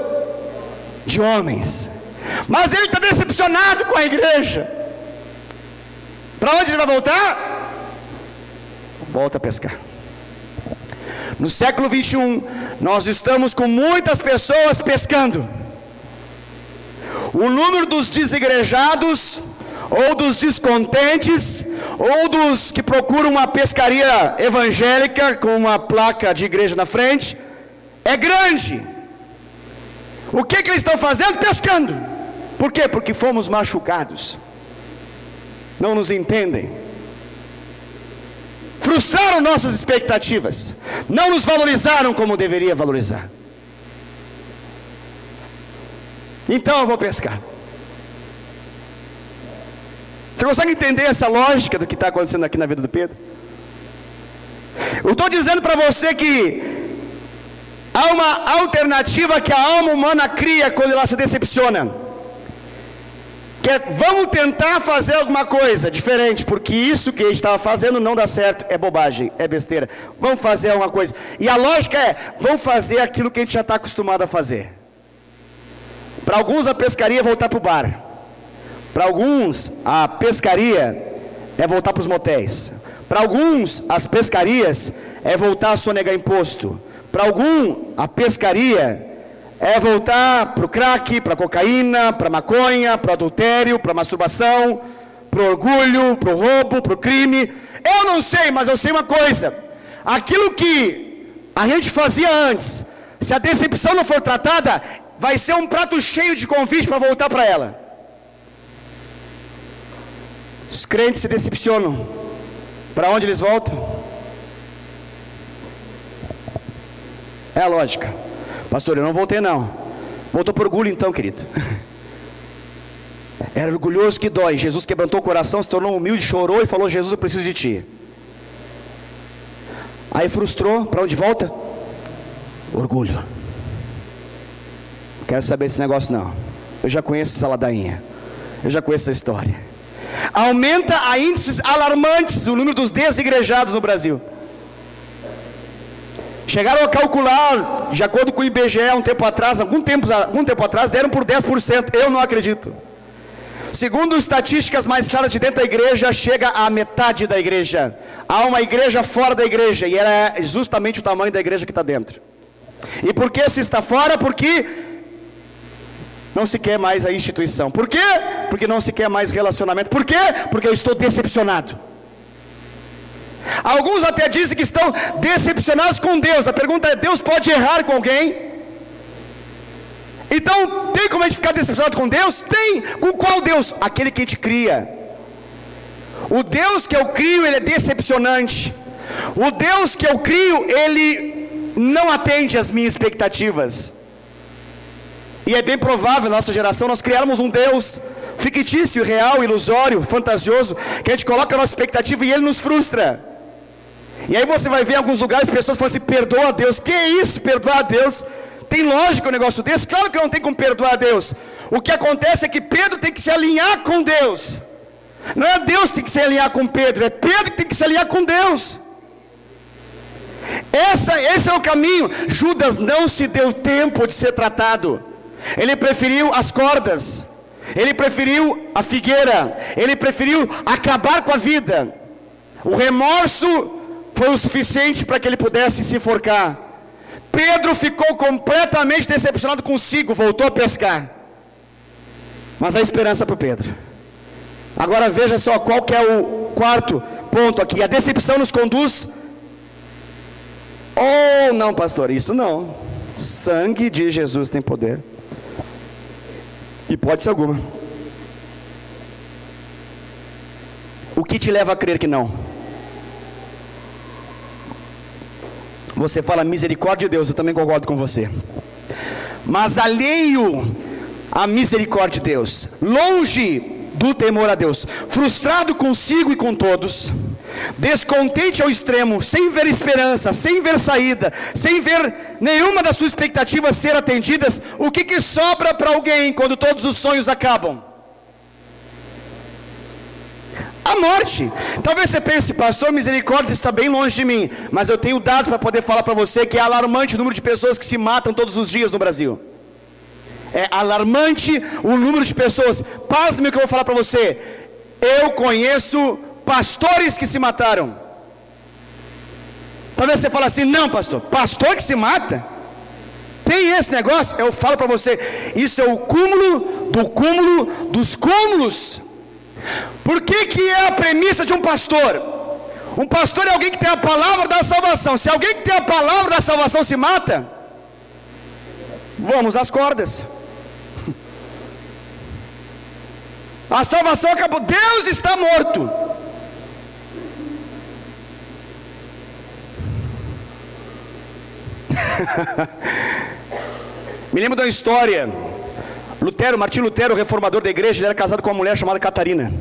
de homens. Mas ele está decepcionado com a igreja. Para onde ele vai voltar? Volta a pescar. No século 21, nós estamos com muitas pessoas pescando. O número dos desigrejados, ou dos descontentes, ou dos que procuram uma pescaria evangélica com uma placa de igreja na frente, é grande. O que eles estão fazendo? Pescando. Por quê? Porque fomos machucados. Não nos entendem. Frustraram nossas expectativas. Não nos valorizaram como deveria valorizar. Então eu vou pescar. Você consegue entender essa lógica do que está acontecendo aqui na vida do Pedro? Eu estou dizendo para você que há uma alternativa que a alma humana cria quando ela se decepciona. Que é, vamos tentar fazer alguma coisa diferente, porque isso que a gente estava fazendo não dá certo, é bobagem, é besteira. Vamos fazer alguma coisa. E a lógica é, vamos fazer aquilo que a gente já está acostumado a fazer. Para alguns a pescaria é voltar para o bar. Para alguns a pescaria é voltar para os motéis. Para alguns as pescarias é voltar a sonegar imposto. Para algum a pescaria é voltar para o crack, para a cocaína, para a maconha, para o adultério, para a masturbação, para o orgulho, para o roubo, para o crime. Eu não sei, mas eu sei uma coisa: aquilo que a gente fazia antes, se a decepção não for tratada, vai ser um prato cheio de convite para voltar para ela. Os crentes se decepcionam. Para onde eles voltam? É a lógica. Pastor, eu não voltei não. Voltou por orgulho então, querido. Era orgulhoso que dói. Jesus quebrantou o coração, se tornou humilde, chorou e falou: Jesus, eu preciso de ti. Aí frustrou, para onde volta? Orgulho. Não quero saber desse negócio não. Eu já conheço essa ladainha. Eu já conheço essa história. Aumenta a índices alarmantes o número dos desigrejados no Brasil. Chegaram a calcular, de acordo com o IBGE, algum tempo atrás, deram por 10%. Eu não acredito. Segundo estatísticas mais claras de dentro da igreja, chega a metade da igreja. Há uma igreja fora da igreja, e ela é justamente o tamanho da igreja que está dentro. E por que se está fora? Porque não se quer mais a instituição. Por quê? Porque não se quer mais relacionamento. Por quê? Porque eu estou decepcionado. Alguns até dizem que estão decepcionados com Deus. A pergunta é: Deus pode errar com alguém? Então, tem como a gente ficar decepcionado com Deus? Tem. Com qual Deus? Aquele que a gente cria. O Deus que eu crio, ele é decepcionante. O Deus que eu crio, ele não atende às minhas expectativas. E é bem provável, na nossa geração, nós criarmos um Deus fictício, real, ilusório, fantasioso, que a gente coloca a nossa expectativa e ele nos frustra. E aí você vai ver em alguns lugares pessoas falando assim: perdoa a Deus. Que é isso, perdoar a Deus? Tem lógica um negócio desse? Claro que não tem como perdoar a Deus. O que acontece é que Pedro tem que se alinhar com Deus. Não é Deus que tem que se alinhar com Pedro, é Pedro que tem que se alinhar com Deus. Esse é o caminho. Judas não se deu tempo de ser tratado. Ele preferiu as cordas, ele preferiu a figueira, ele preferiu acabar com a vida. O remorso foi o suficiente para que ele pudesse se enforcar. Pedro ficou completamente decepcionado consigo, voltou a pescar. Mas há esperança para o Pedro. Agora veja só qual que é o quarto ponto aqui. A decepção nos conduz... Oh, não, pastor, isso não. Sangue de Jesus tem poder. Hipótese alguma. O que te leva a crer que não? Você fala misericórdia de Deus, eu também concordo com você. Mas alheio à misericórdia de Deus, longe do temor a Deus, frustrado consigo e com todos, descontente ao extremo, sem ver esperança, sem ver saída, sem ver nenhuma das suas expectativas ser atendidas, o que sobra para alguém quando todos os sonhos acabam? A morte. Talvez você pense, pastor, misericórdia está bem longe de mim, mas eu tenho dados para poder falar para você que é alarmante o número de pessoas que se matam todos os dias no Brasil. É alarmante o número de pessoas. Pasme o que eu vou falar para você. Eu conheço pastores que se mataram. Talvez você fale assim, não, pastor que se mata? Tem esse negócio? Eu falo para você, isso é o cúmulo do cúmulo dos cúmulos. Por que é a premissa de um pastor? Um pastor é alguém que tem a palavra da salvação. Se alguém que tem a palavra da salvação se mata, vamos às cordas. A salvação acabou, Deus está morto. Me lembro de uma história. Martim Lutero, reformador da igreja, ele era casado com uma mulher chamada Catarina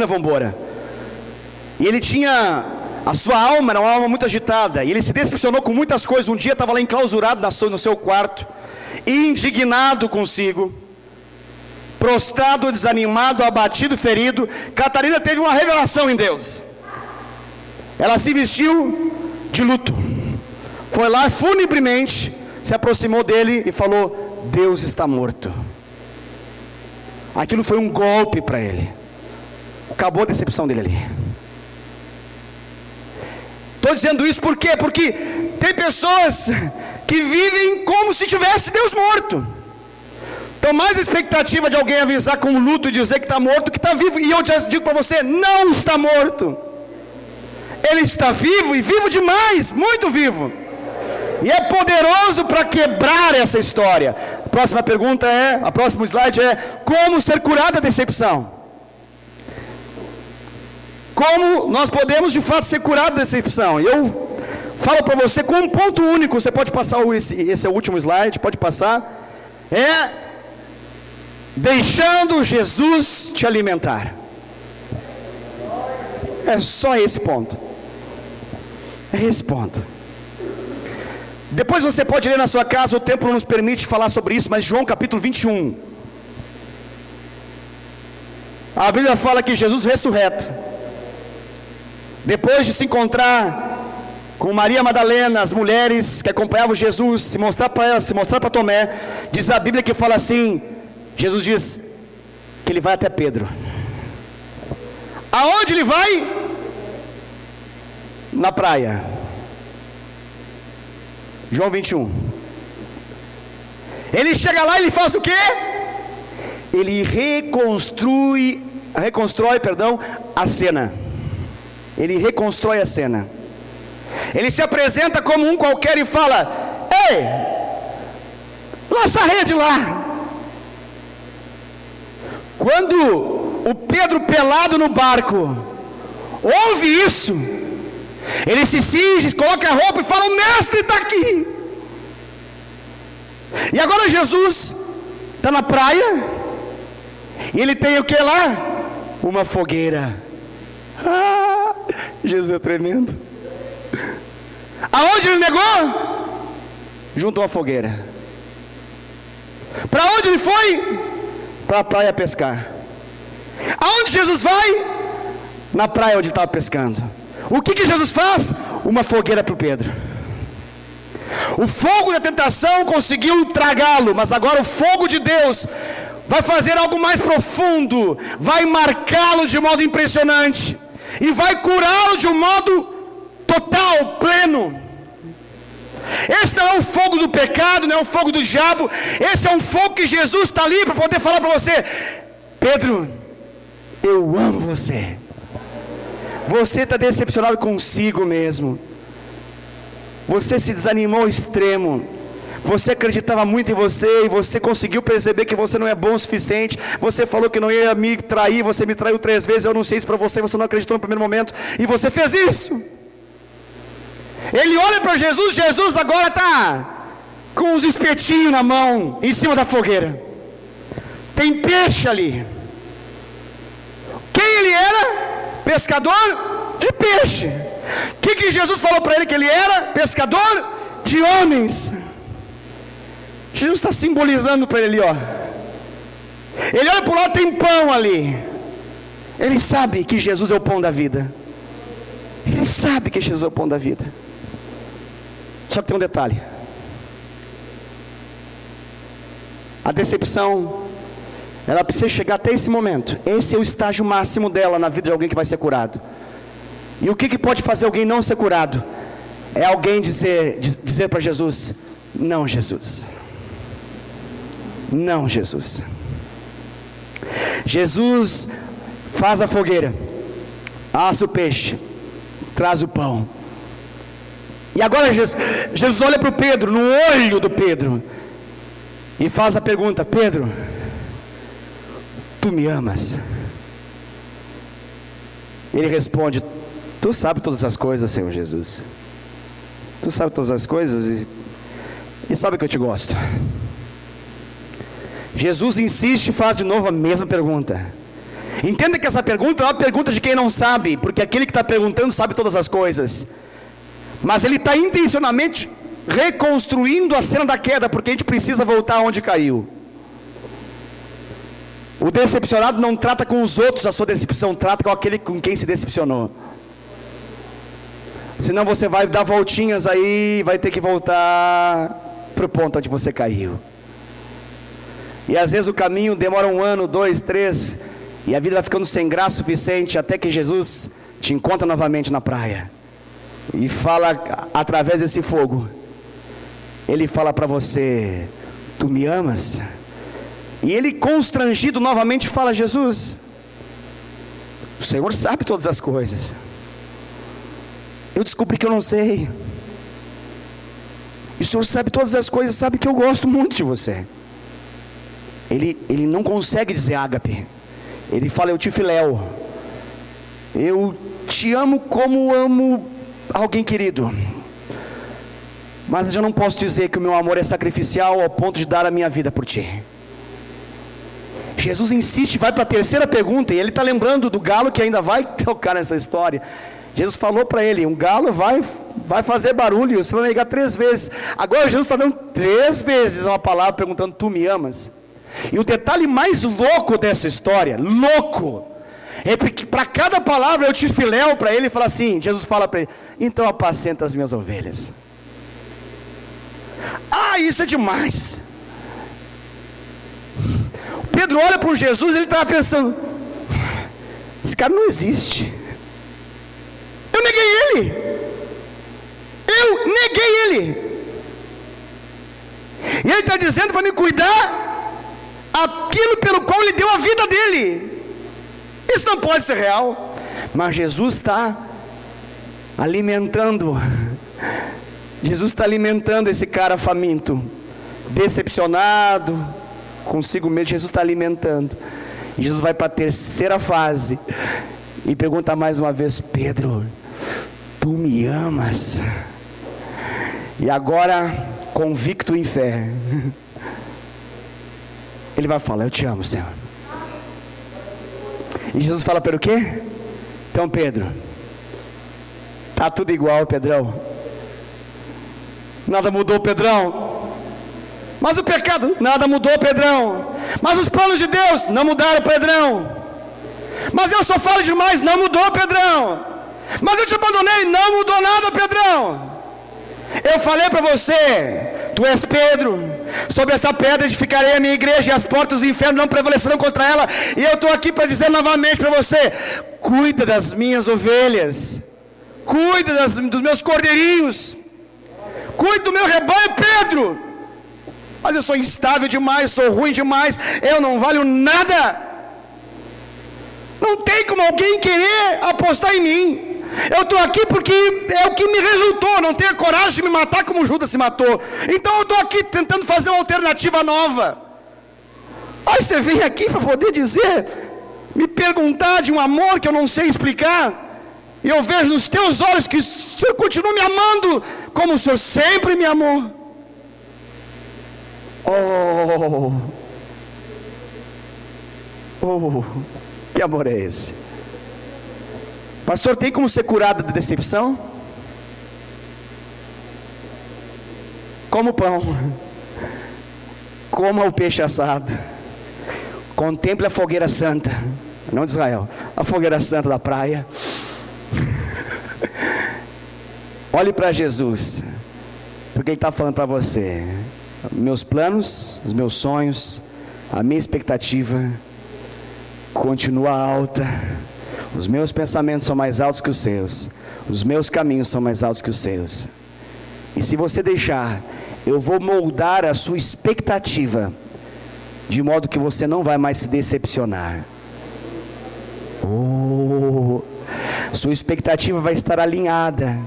Vambora. E ele tinha, a sua alma era uma alma muito agitada, e ele se decepcionou com muitas coisas. Um dia estava lá enclausurado no seu quarto, indignado consigo, prostrado, desanimado, abatido, ferido. Catarina teve uma revelação em Deus. Ela se vestiu de luto, foi lá funebremente, se aproximou dele e falou: Deus está morto. Aquilo foi um golpe para ele. Acabou a decepção dele ali. Estou dizendo isso por quê? Porque tem pessoas que vivem como se tivesse Deus morto. Então, mais expectativa de alguém avisar com luto e dizer que está morto que está vivo. E eu já digo para você, não está morto. Ele está vivo, e vivo demais, muito vivo. E é poderoso para quebrar essa história. A próxima pergunta a próximo slide é: como ser curado da decepção? Como nós podemos de fato ser curados da decepção? E eu falo para você com um ponto único. Você pode passar, esse é o último slide, pode passar. Deixando Jesus te alimentar. É só esse ponto. É esse ponto. Depois você pode ler na sua casa, o tempo não nos permite falar sobre isso, mas João capítulo 21. A Bíblia fala que Jesus ressurreto, depois de se encontrar com Maria Madalena, as mulheres que acompanhavam Jesus, se mostrar para ela, se mostrar para Tomé, diz a Bíblia que fala assim, Jesus diz que ele vai até Pedro. Aonde ele vai? Na praia. João 21. Ele chega lá e ele faz o quê? Ele reconstrói a cena. Ele reconstrói a cena. Ele se apresenta como um qualquer e fala: ei, lança a rede lá. Quando o Pedro, pelado no barco, ouve isso, ele se cinge, coloca a roupa e fala: o mestre está aqui. E agora Jesus está na praia, e ele tem o que lá? Uma fogueira. Jesus é tremendo. Aonde ele negou? Junto a uma fogueira. Para onde ele foi? Para a praia pescar. Aonde Jesus vai? Na praia onde ele estava pescando. O que Jesus faz? Uma fogueira para o Pedro. O fogo da tentação conseguiu tragá-lo, mas agora o fogo de Deus vai fazer algo mais profundo, vai marcá-lo de modo impressionante, e vai curá-lo de um modo total, pleno. Esse não é o fogo do pecado, não é o fogo do diabo, esse é um fogo que Jesus está ali para poder falar para você: Pedro, eu amo você. Você está decepcionado consigo mesmo. Você se desanimou ao extremo. Você acreditava muito em você e você conseguiu perceber que você não é bom o suficiente. Você falou que não ia me trair, você me traiu 3 vezes, eu anunciei isso para você, você não acreditou no primeiro momento e você fez isso. Ele olha para Jesus, Jesus agora está com os espetinhos na mão, em cima da fogueira. Tem peixe ali. Quem ele era? Pescador de peixe. O que Jesus falou para ele que ele era? Pescador de homens. Jesus está simbolizando para ele, ó. Ele olha para o lado, tem pão ali. Ele sabe que Jesus é o pão da vida. Ele sabe que Jesus é o pão da vida. Só que tem um detalhe. A decepção, ela precisa chegar até esse momento. Esse é o estágio máximo dela na vida de alguém que vai ser curado. E o que pode fazer alguém não ser curado? É alguém dizer para Jesus: não, Jesus. Não, Jesus. Jesus faz a fogueira, assa o peixe, traz o pão. E agora Jesus olha para o Pedro, no olho do Pedro, e faz a pergunta: Pedro, tu me amas? Ele responde: tu sabe todas as coisas, Senhor Jesus. Tu sabe todas as coisas e sabe que eu te gosto. Jesus insiste e faz de novo a mesma pergunta. Entenda que essa pergunta é uma pergunta de quem não sabe, porque aquele que está perguntando sabe todas as coisas. Mas ele está intencionalmente reconstruindo a cena da queda, porque a gente precisa voltar onde caiu. O decepcionado não trata com os outros a sua decepção, trata com aquele com quem se decepcionou. Senão você vai dar voltinhas aí, vai ter que voltar para o ponto onde você caiu. E às vezes o caminho demora 1 ano, 2, 3, e a vida vai ficando sem graça o suficiente, até que Jesus te encontra novamente na praia, e fala através desse fogo. Ele fala para você: tu me amas? E ele, constrangido novamente, fala: Jesus, o Senhor sabe todas as coisas. Eu descobri que eu não sei. E o Senhor sabe todas as coisas, sabe que eu gosto muito de você. Ele não consegue dizer ágape. Ele fala: eu te filéu. Eu te amo como amo alguém querido. Mas eu já não posso dizer que o meu amor é sacrificial ao ponto de dar a minha vida por ti. Jesus insiste, vai para a terceira pergunta, e ele está lembrando do galo que ainda vai tocar nessa história. Jesus falou para ele: um galo vai fazer barulho, você vai negar 3 vezes. Agora Jesus está dando 3 vezes uma palavra perguntando: tu me amas? E o detalhe mais louco dessa história, louco, é porque para cada palavra eu te filéu para ele, fala assim, Jesus fala para ele: então apacenta as minhas ovelhas. Ah, isso é demais. Pedro olha para o Jesus, ele estava pensando: esse cara não existe. Eu neguei ele. E ele está dizendo para me cuidar aquilo pelo qual ele deu a vida dele. Isso não pode ser real. Mas Jesus está alimentando. Jesus está alimentando esse cara faminto, decepcionado consigo mesmo. Jesus está alimentando. E Jesus vai para a terceira fase e pergunta mais uma vez: Pedro, tu me amas? E agora, convicto em fé, ele vai falar: eu te amo, Senhor. E Jesus fala: pelo quê? Então, Pedro, tá tudo igual, Pedrão. Nada mudou, Pedrão. Mas o pecado, nada mudou, Pedrão. Mas os planos de Deus não mudaram, Pedrão. Mas eu só falo demais, não mudou, Pedrão. Mas eu te abandonei, não mudou nada, Pedrão. Eu falei para você: tu és Pedro, sobre esta pedra edificarei a minha igreja, e as portas do inferno não prevalecerão contra ela. E eu estou aqui para dizer novamente para você: cuida das minhas ovelhas, cuida dos meus cordeirinhos, cuida do meu rebanho, Pedro. Mas eu sou instável demais, sou ruim demais, eu não valho nada. Não tem como alguém querer apostar em mim. Eu estou aqui porque é o que me resultou. Não tenho coragem de me matar como Judas se matou. Então eu estou aqui tentando fazer uma alternativa nova. Aí você vem aqui para poder dizer, me perguntar de um amor que eu não sei explicar. E eu vejo nos teus olhos que o Senhor continua me amando como o Senhor sempre me amou. Que amor é esse? Pastor, tem como ser curado da decepção? Como o pão, coma o peixe assado, contemple a fogueira santa, não de Israel, a fogueira santa da praia. Olhe para Jesus, porque Ele está falando para você: meus planos, os meus sonhos, a minha expectativa continua alta. Os meus pensamentos são mais altos que os seus, os meus caminhos são mais altos que os seus. E se você deixar, eu vou moldar a sua expectativa, de modo que você não vai mais se decepcionar. Sua expectativa vai estar alinhada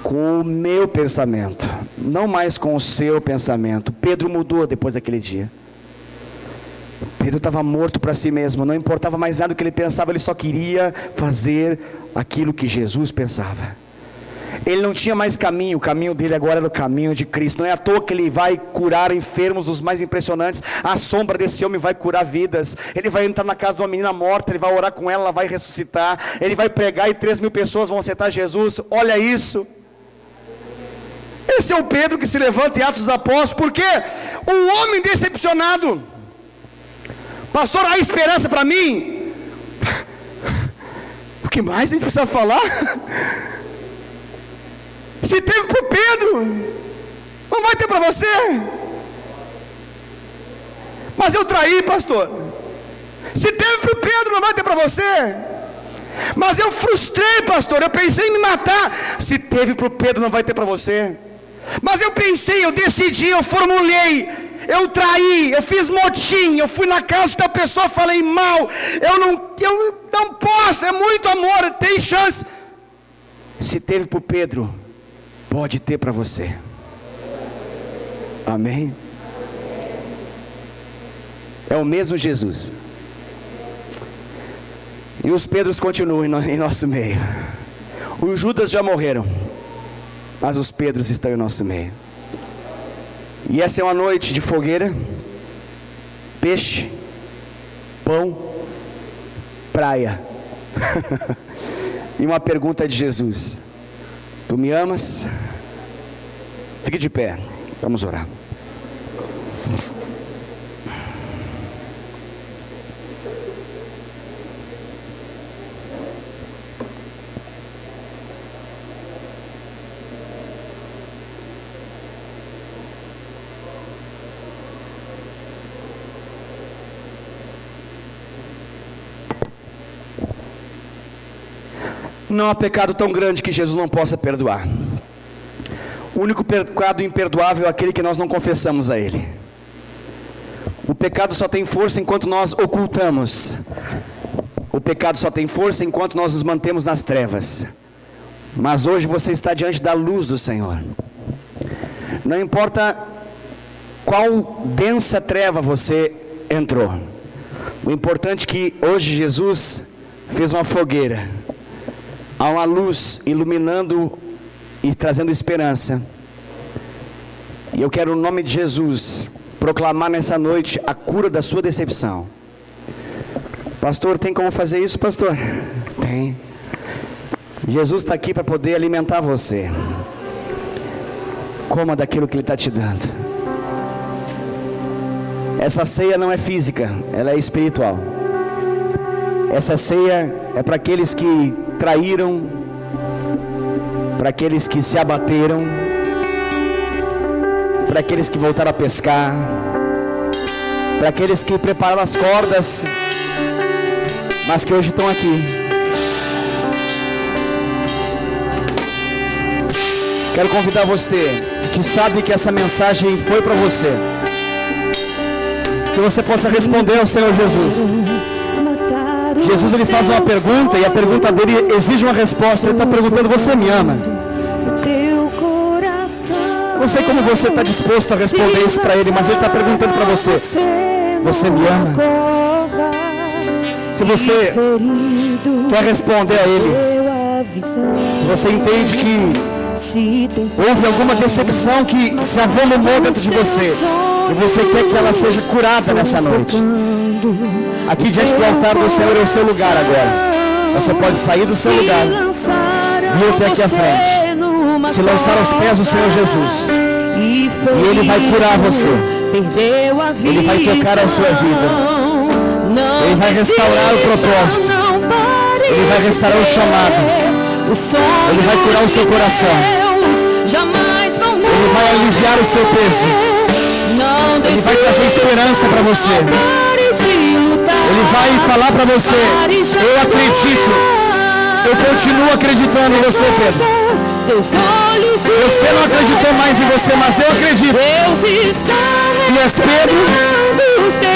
com o meu pensamento, não mais com o seu pensamento. Pedro mudou depois daquele dia. Pedro estava morto para si mesmo, não importava mais nada do que ele pensava, ele só queria fazer aquilo que Jesus pensava. Ele não tinha mais caminho, o caminho dele agora era o caminho de Cristo. Não é à toa que ele vai curar enfermos dos mais impressionantes. A sombra desse homem vai curar vidas. Ele vai entrar na casa de uma menina morta, ele vai orar com ela, ela vai ressuscitar. Ele vai pregar e 3.000 pessoas vão aceitar Jesus. Olha isso. Esse é o Pedro que se levanta em Atos dos Apóstolos. Por quê? Um homem decepcionado. Pastor, há esperança para mim? O que mais a gente precisa falar? Se teve para o Pedro, não vai ter para você. Mas eu traí, pastor. Se teve para o Pedro, não vai ter para você. Mas eu frustrei, pastor, eu pensei em me matar. Se teve para o Pedro, não vai ter para você. Mas eu pensei, eu decidi, eu formulei, eu traí, eu fiz motim, eu fui na casa da pessoa, falei mal, eu não posso, é muito amor, tem chance. Se teve para o Pedro, pode ter para você. Amém? É o mesmo Jesus. E os Pedros continuam em nosso meio. Os Judas já morreram, mas os Pedros estão em nosso meio. E essa é uma noite de fogueira, peixe, pão, praia. E uma pergunta de Jesus: tu me amas? Fique de pé, vamos orar. Não há pecado tão grande que Jesus não possa perdoar. O único pecado imperdoável é aquele que nós não confessamos a Ele. O pecado só tem força enquanto nós ocultamos. O pecado só tem força enquanto nós nos mantemos nas trevas. Mas hoje você está diante da luz do Senhor. Não importa qual densa treva você entrou. O importante é que hoje Jesus fez uma fogueira. Há uma luz iluminando e trazendo esperança. E eu quero, no nome de Jesus, proclamar nessa noite a cura da sua decepção. Pastor, tem como fazer isso, pastor? Tem. Jesus está aqui para poder alimentar você. Coma daquilo que Ele está te dando. Essa ceia não é física, ela é espiritual. Essa ceia é para aqueles que traíram, para aqueles que se abateram, para aqueles que voltaram a pescar, para aqueles que prepararam as cordas, mas que hoje estão aqui. Quero convidar você, que sabe que essa mensagem foi para você, que você possa responder ao Senhor Jesus. Jesus ele faz uma pergunta e a pergunta dele exige uma resposta. Ele está perguntando: você me ama? Eu não sei como você está disposto a responder isso para ele, mas ele está perguntando para você: você me ama? Se você quer responder a ele, se você entende que houve alguma decepção que se avolumou dentro de você e você quer que ela seja curada nessa noite, aqui diante do altar do Senhor é o seu lugar agora. Você pode sair do seu lugar, vir até aqui à frente, se lançar aos pés do Senhor Jesus, e Ele vai curar você. Ele vai tocar a sua vida. Ele vai restaurar o propósito. Ele vai restaurar o chamado. Ele vai curar o seu coração. Ele vai aliviar o seu peso. Ele vai trazer esperança para você. Ele vai falar para você: eu acredito. Eu continuo acreditando em você, Pedro. Você não acreditou mais em você, mas eu acredito. Tu és Pedro,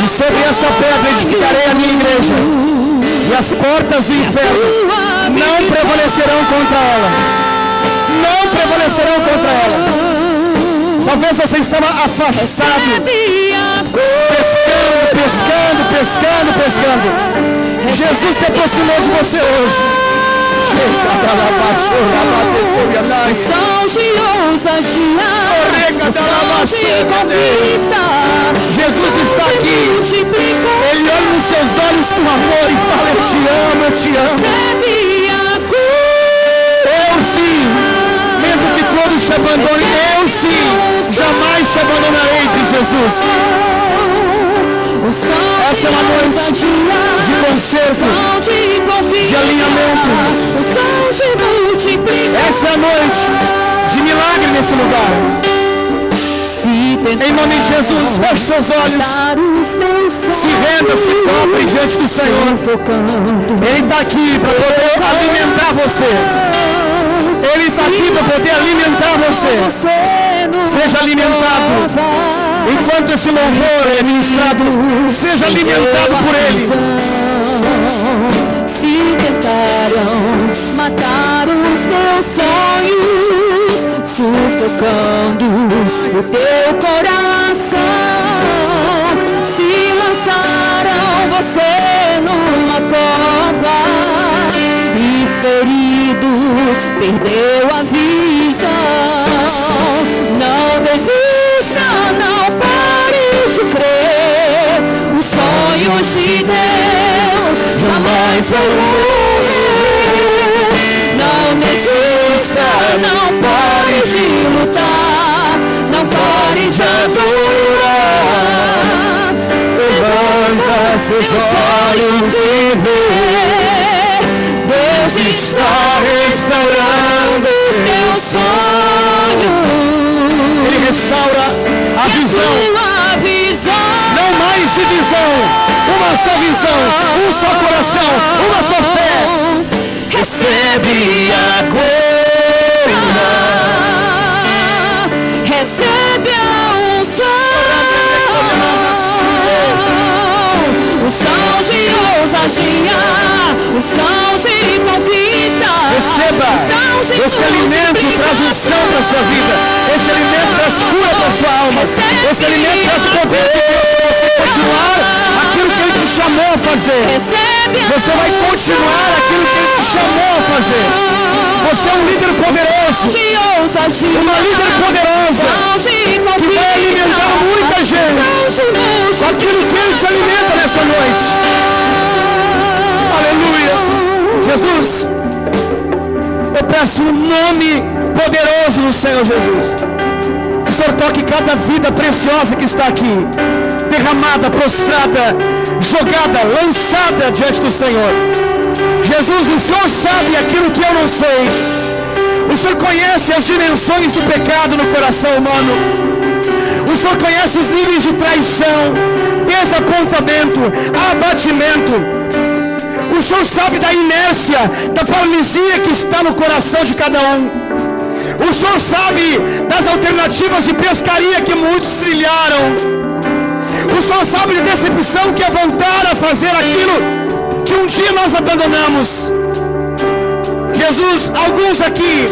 e sobre essa pedra edificarei a minha igreja, e as portas do inferno não prevalecerão contra ela. Não prevalecerão contra ela. Talvez você estava afastado, pescando. Jesus se aproximou de você hoje. São de ousadia, Jesus está aqui. Ele olha nos seus olhos com amor e fala: eu te amo, eu te amo. Eu sim, mesmo que todos te abandonem, eu sim, jamais te abandonarei, diz Jesus. Essa é uma noite de conserto, de alinhamento. Essa é a noite de milagre nesse lugar. Em nome de Jesus, feche seus olhos, se renda, se cobre diante do Senhor. Ele está aqui para poder alimentar você. Ele está aqui para poder alimentar você. Seja alimentado. Enquanto esse louvor é ministrado, seja alimentado por Ele. Se tentaram matar os teus sonhos, sufocando o teu coração, se lançaram você numa cova e ferido perdeu a visão. Não desista, não pare de crer. Os sonhos de Deus jamais vão morrer. Não desista, não pare de lutar, não pare de adorar. Levanta seus olhos e vê, Deus está restaurando os teus sonhos. Ele restaura a visão. Não mais divisão, uma só visão, um só coração, uma só fé. Recebe agora, recebe a unção de ousadia, unção de conquista. Receba, esse alimento traz unção para a sua vida, esse alimento traz cura para a sua alma, esse alimento traz poder para você continuar aquilo que Ele te chamou a fazer. Você vai continuar aquilo que Ele te chamou a fazer. Você é um líder poderoso, uma líder poderosa, que vai alimentar muita gente com aquilo que Ele te alimenta nessa noite. Aleluia. Jesus, eu peço o nome poderoso do Senhor Jesus. Que o Senhor toque cada vida preciosa que está aqui, derramada, prostrada, jogada, lançada diante do Senhor. Jesus, o Senhor sabe aquilo que eu não sei. O Senhor conhece as dimensões do pecado no coração humano. O Senhor conhece os níveis de traição, desapontamento, abatimento. O Senhor sabe da inércia, da paralisia que está no coração de cada um. O Senhor sabe das alternativas de pescaria que muitos trilharam. O Senhor sabe da decepção que é voltar a fazer aquilo que um dia nós abandonamos. Jesus, alguns aqui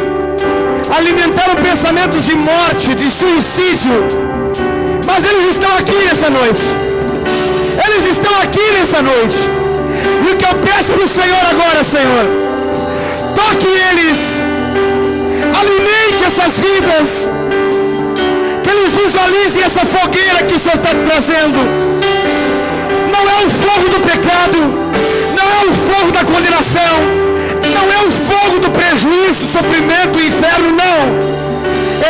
alimentaram pensamentos de morte, de suicídio, mas eles estão aqui nessa noite. Eles estão aqui nessa noite. E o que eu peço para o Senhor agora, Senhor, toque eles, alimente essas vidas, que eles visualizem essa fogueira que o Senhor está trazendo. Não é o fogo do pecado, não é o fogo da condenação, não é o fogo do prejuízo, sofrimento, inferno, não.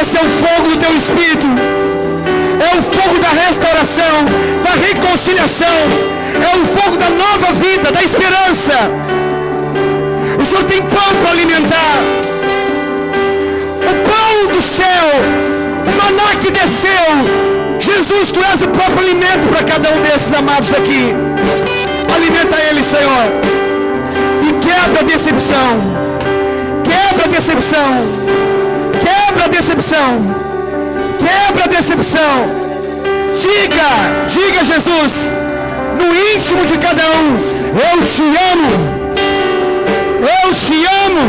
Esse é o fogo do teu Espírito, é o fogo da restauração, da reconciliação, é o fogo da nova vida, da esperança. O Senhor tem pão para alimentar, o pão do céu, o maná que desceu. Jesus, tu és o próprio alimento para cada um desses amados aqui. Alimenta eles, Senhor, e quebra a decepção, quebra a decepção, quebra a decepção, quebra a decepção. Diga Jesus, no íntimo de cada um: eu te amo, eu te amo,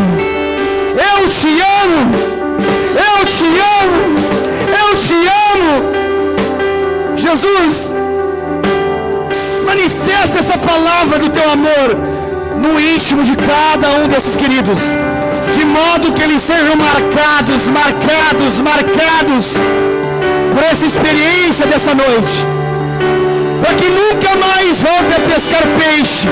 eu te amo, eu te amo, eu te amo. Jesus, manifesta essa palavra do teu amor no íntimo de cada um desses queridos, de modo que eles sejam marcados por essa experiência dessa noite, para que nunca mais voltem a pescar peixe,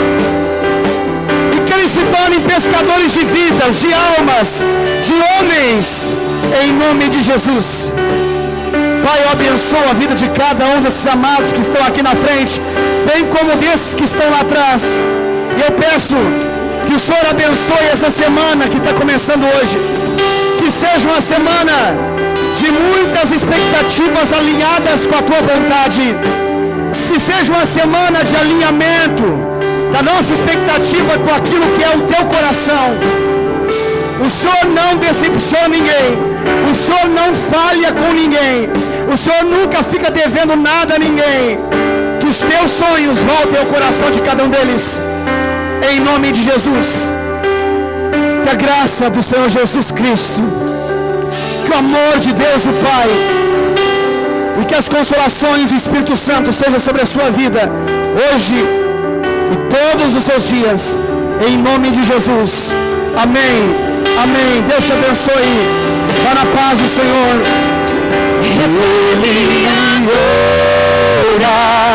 e que eles se tornem pescadores de vidas, de almas, de homens, em nome de Jesus. Pai, eu abençoo a vida de cada um desses amados que estão aqui na frente, bem como desses que estão lá atrás. E eu peço que o Senhor abençoe essa semana que está começando hoje, que seja uma semana de muitas expectativas alinhadas com a tua vontade, que seja uma semana de alinhamento da nossa expectativa com aquilo que é o teu coração. O Senhor não decepciona ninguém, o Senhor não falha com ninguém, o Senhor nunca fica devendo nada a ninguém. Que os teus sonhos voltem ao coração de cada um deles, em nome de Jesus. Que a graça do Senhor Jesus Cristo, que o amor de Deus o Pai e que as consolações do Espírito Santo sejam sobre a sua vida hoje e todos os seus dias, em nome de Jesus. Amém, amém. Deus te abençoe. Vá na paz do Senhor. Ele ora.